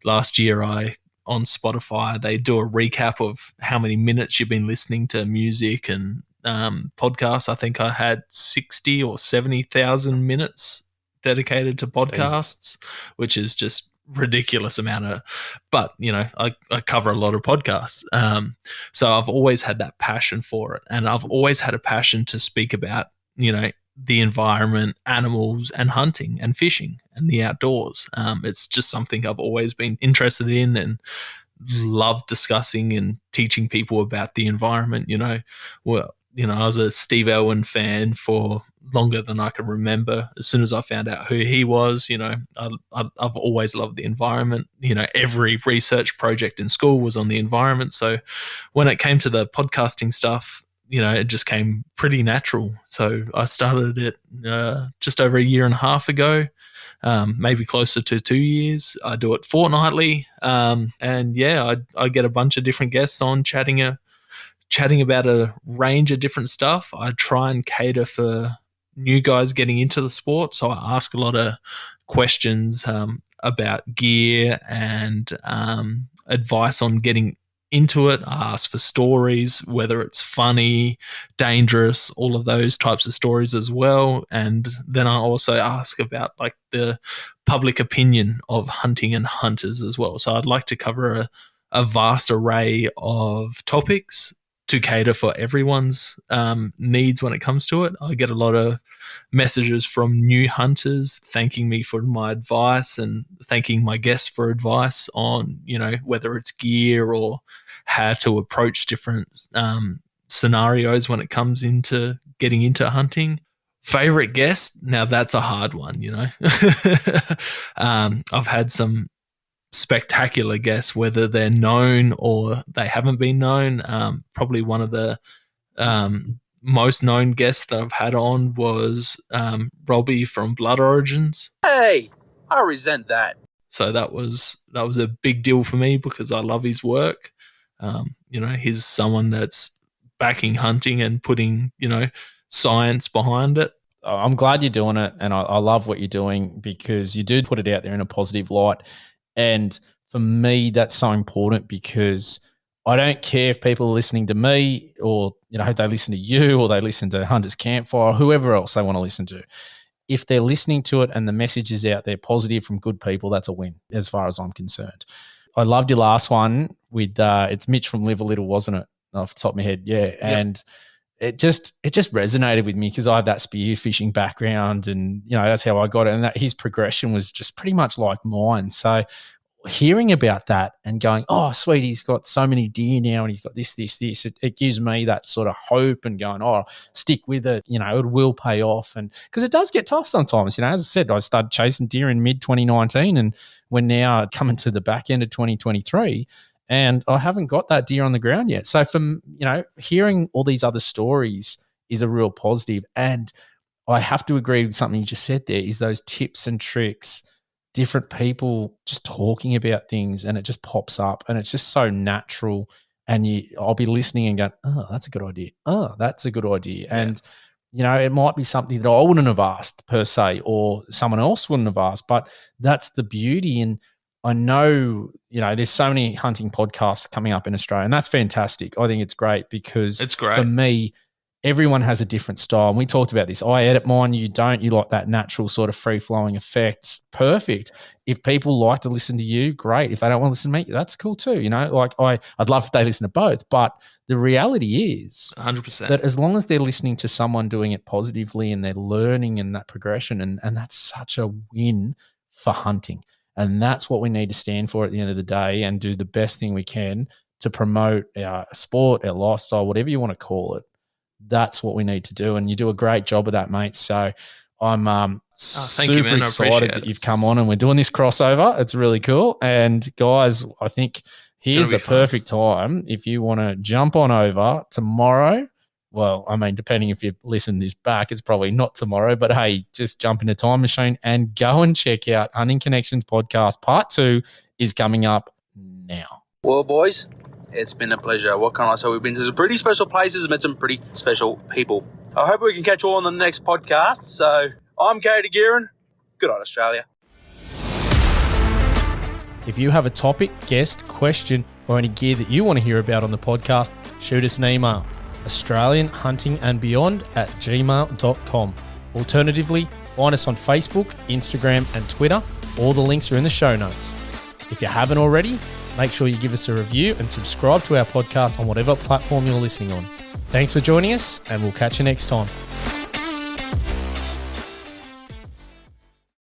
last year on Spotify, they do a recap of how many minutes you've been listening to music and podcasts. I think I had 60 or 70,000 minutes dedicated to podcasts, which is just ridiculous amount of, but I cover a lot of podcasts. So I've always had that passion for it. And I've always had a passion to speak about, the environment, animals and hunting and fishing and the outdoors. It's just something I've always been interested in and love discussing and teaching people about the environment. I was a Steve Irwin fan for longer than I can remember. As soon as I found out who he was, I've always loved the environment. Every research project in school was on the environment. So when it came to the podcasting stuff, it just came pretty natural. So I started it just over a year and a half ago, maybe closer to 2 years. I do it fortnightly. And yeah, I get a bunch of different guests on chatting about a range of different stuff. I try and cater for new guys getting into the sport. So I ask a lot of questions about gear and advice on getting into it. I ask for stories, whether it's funny, dangerous, all of those types of stories as well. And then I also ask about like the public opinion of hunting and hunters as well. So I'd like to cover a vast array of topics to cater for everyone's needs when it comes to it. I get a lot of messages from new hunters thanking me for my advice and thanking my guests for advice on, whether it's gear or how to approach different scenarios when it comes into getting into hunting. Favorite guest? Now that's a hard one, I've had some spectacular guests, whether they're known or they haven't been known. Probably one of the most known guests that I've had on was Robbie from Blood Origins. Hey, I resent that. So that was a big deal for me because I love his work. He's someone that's backing hunting and putting, science behind it. I'm glad you're doing it, and I love what you're doing because you do put it out there in a positive light. And for me, that's so important because I don't care if people are listening to me or, they listen to you or they listen to Hunter's Campfire or whoever else they want to listen to. If they're listening to it and the message is out there positive from good people, that's a win as far as I'm concerned. I loved your last one with it's Mitch from Live a Little, wasn't it? Off the top of my head. Yeah. Yep. And it just resonated with me because I have that spear fishing background and, that's how I got it. And that his progression was just pretty much like mine. So hearing about that and going, oh, sweet, he's got so many deer now and he's got this. It gives me that sort of hope and going, oh, stick with it. It will pay off. And because it does get tough sometimes. As I said, I started chasing deer in mid-2019 and we're now coming to the back end of 2023 and I haven't got that deer on the ground yet. So from, hearing all these other stories is a real positive. And I have to agree with something you just said there is those tips and tricks, different people just talking about things and it just pops up and it's just so natural. And I'll be listening and going, oh, that's a good idea. Oh, that's a good idea. Yeah. And, it might be something that I wouldn't have asked per se, or someone else wouldn't have asked, but that's the beauty. And I know, there's so many hunting podcasts coming up in Australia and that's fantastic. I think it's great because it's great. For me, everyone has a different style. And we talked about this. I edit mine. You don't. You like that natural sort of free-flowing effect. Perfect. If people like to listen to you, great. If they don't want to listen to me, that's cool too. I'd love if they listen to both. But the reality is 100% that as long as they're listening to someone doing it positively and they're learning and that progression, and that's such a win for hunting. And that's what we need to stand for at the end of the day and do the best thing we can to promote our sport, our lifestyle, whatever you want to call it. That's what we need to do. And you do a great job of that, mate. So I'm super excited that you've come on and we're doing this crossover. It's really cool. And guys, I think here's the perfect time. If you want to jump on over tomorrow, well, I mean, depending if you listen this back, it's probably not tomorrow, but hey, just jump in a time machine and go and check out Hunting Connections podcast. Part 2 is coming up now. Well, boys, it's been a pleasure. What can I say? We've been to some pretty special places, met some pretty special people. I hope we can catch you all on the next podcast. So I'm Katie Gearin. Good on Australia. If you have a topic, guest, question, or any gear that you want to hear about on the podcast, shoot us an email, australianhuntingandbeyond@gmail.com. Alternatively, find us on Facebook, Instagram, and Twitter. All the links are in the show notes. If you haven't already, make sure you give us a review and subscribe to our podcast on whatever platform you're listening on. Thanks for joining us, and we'll catch you next time.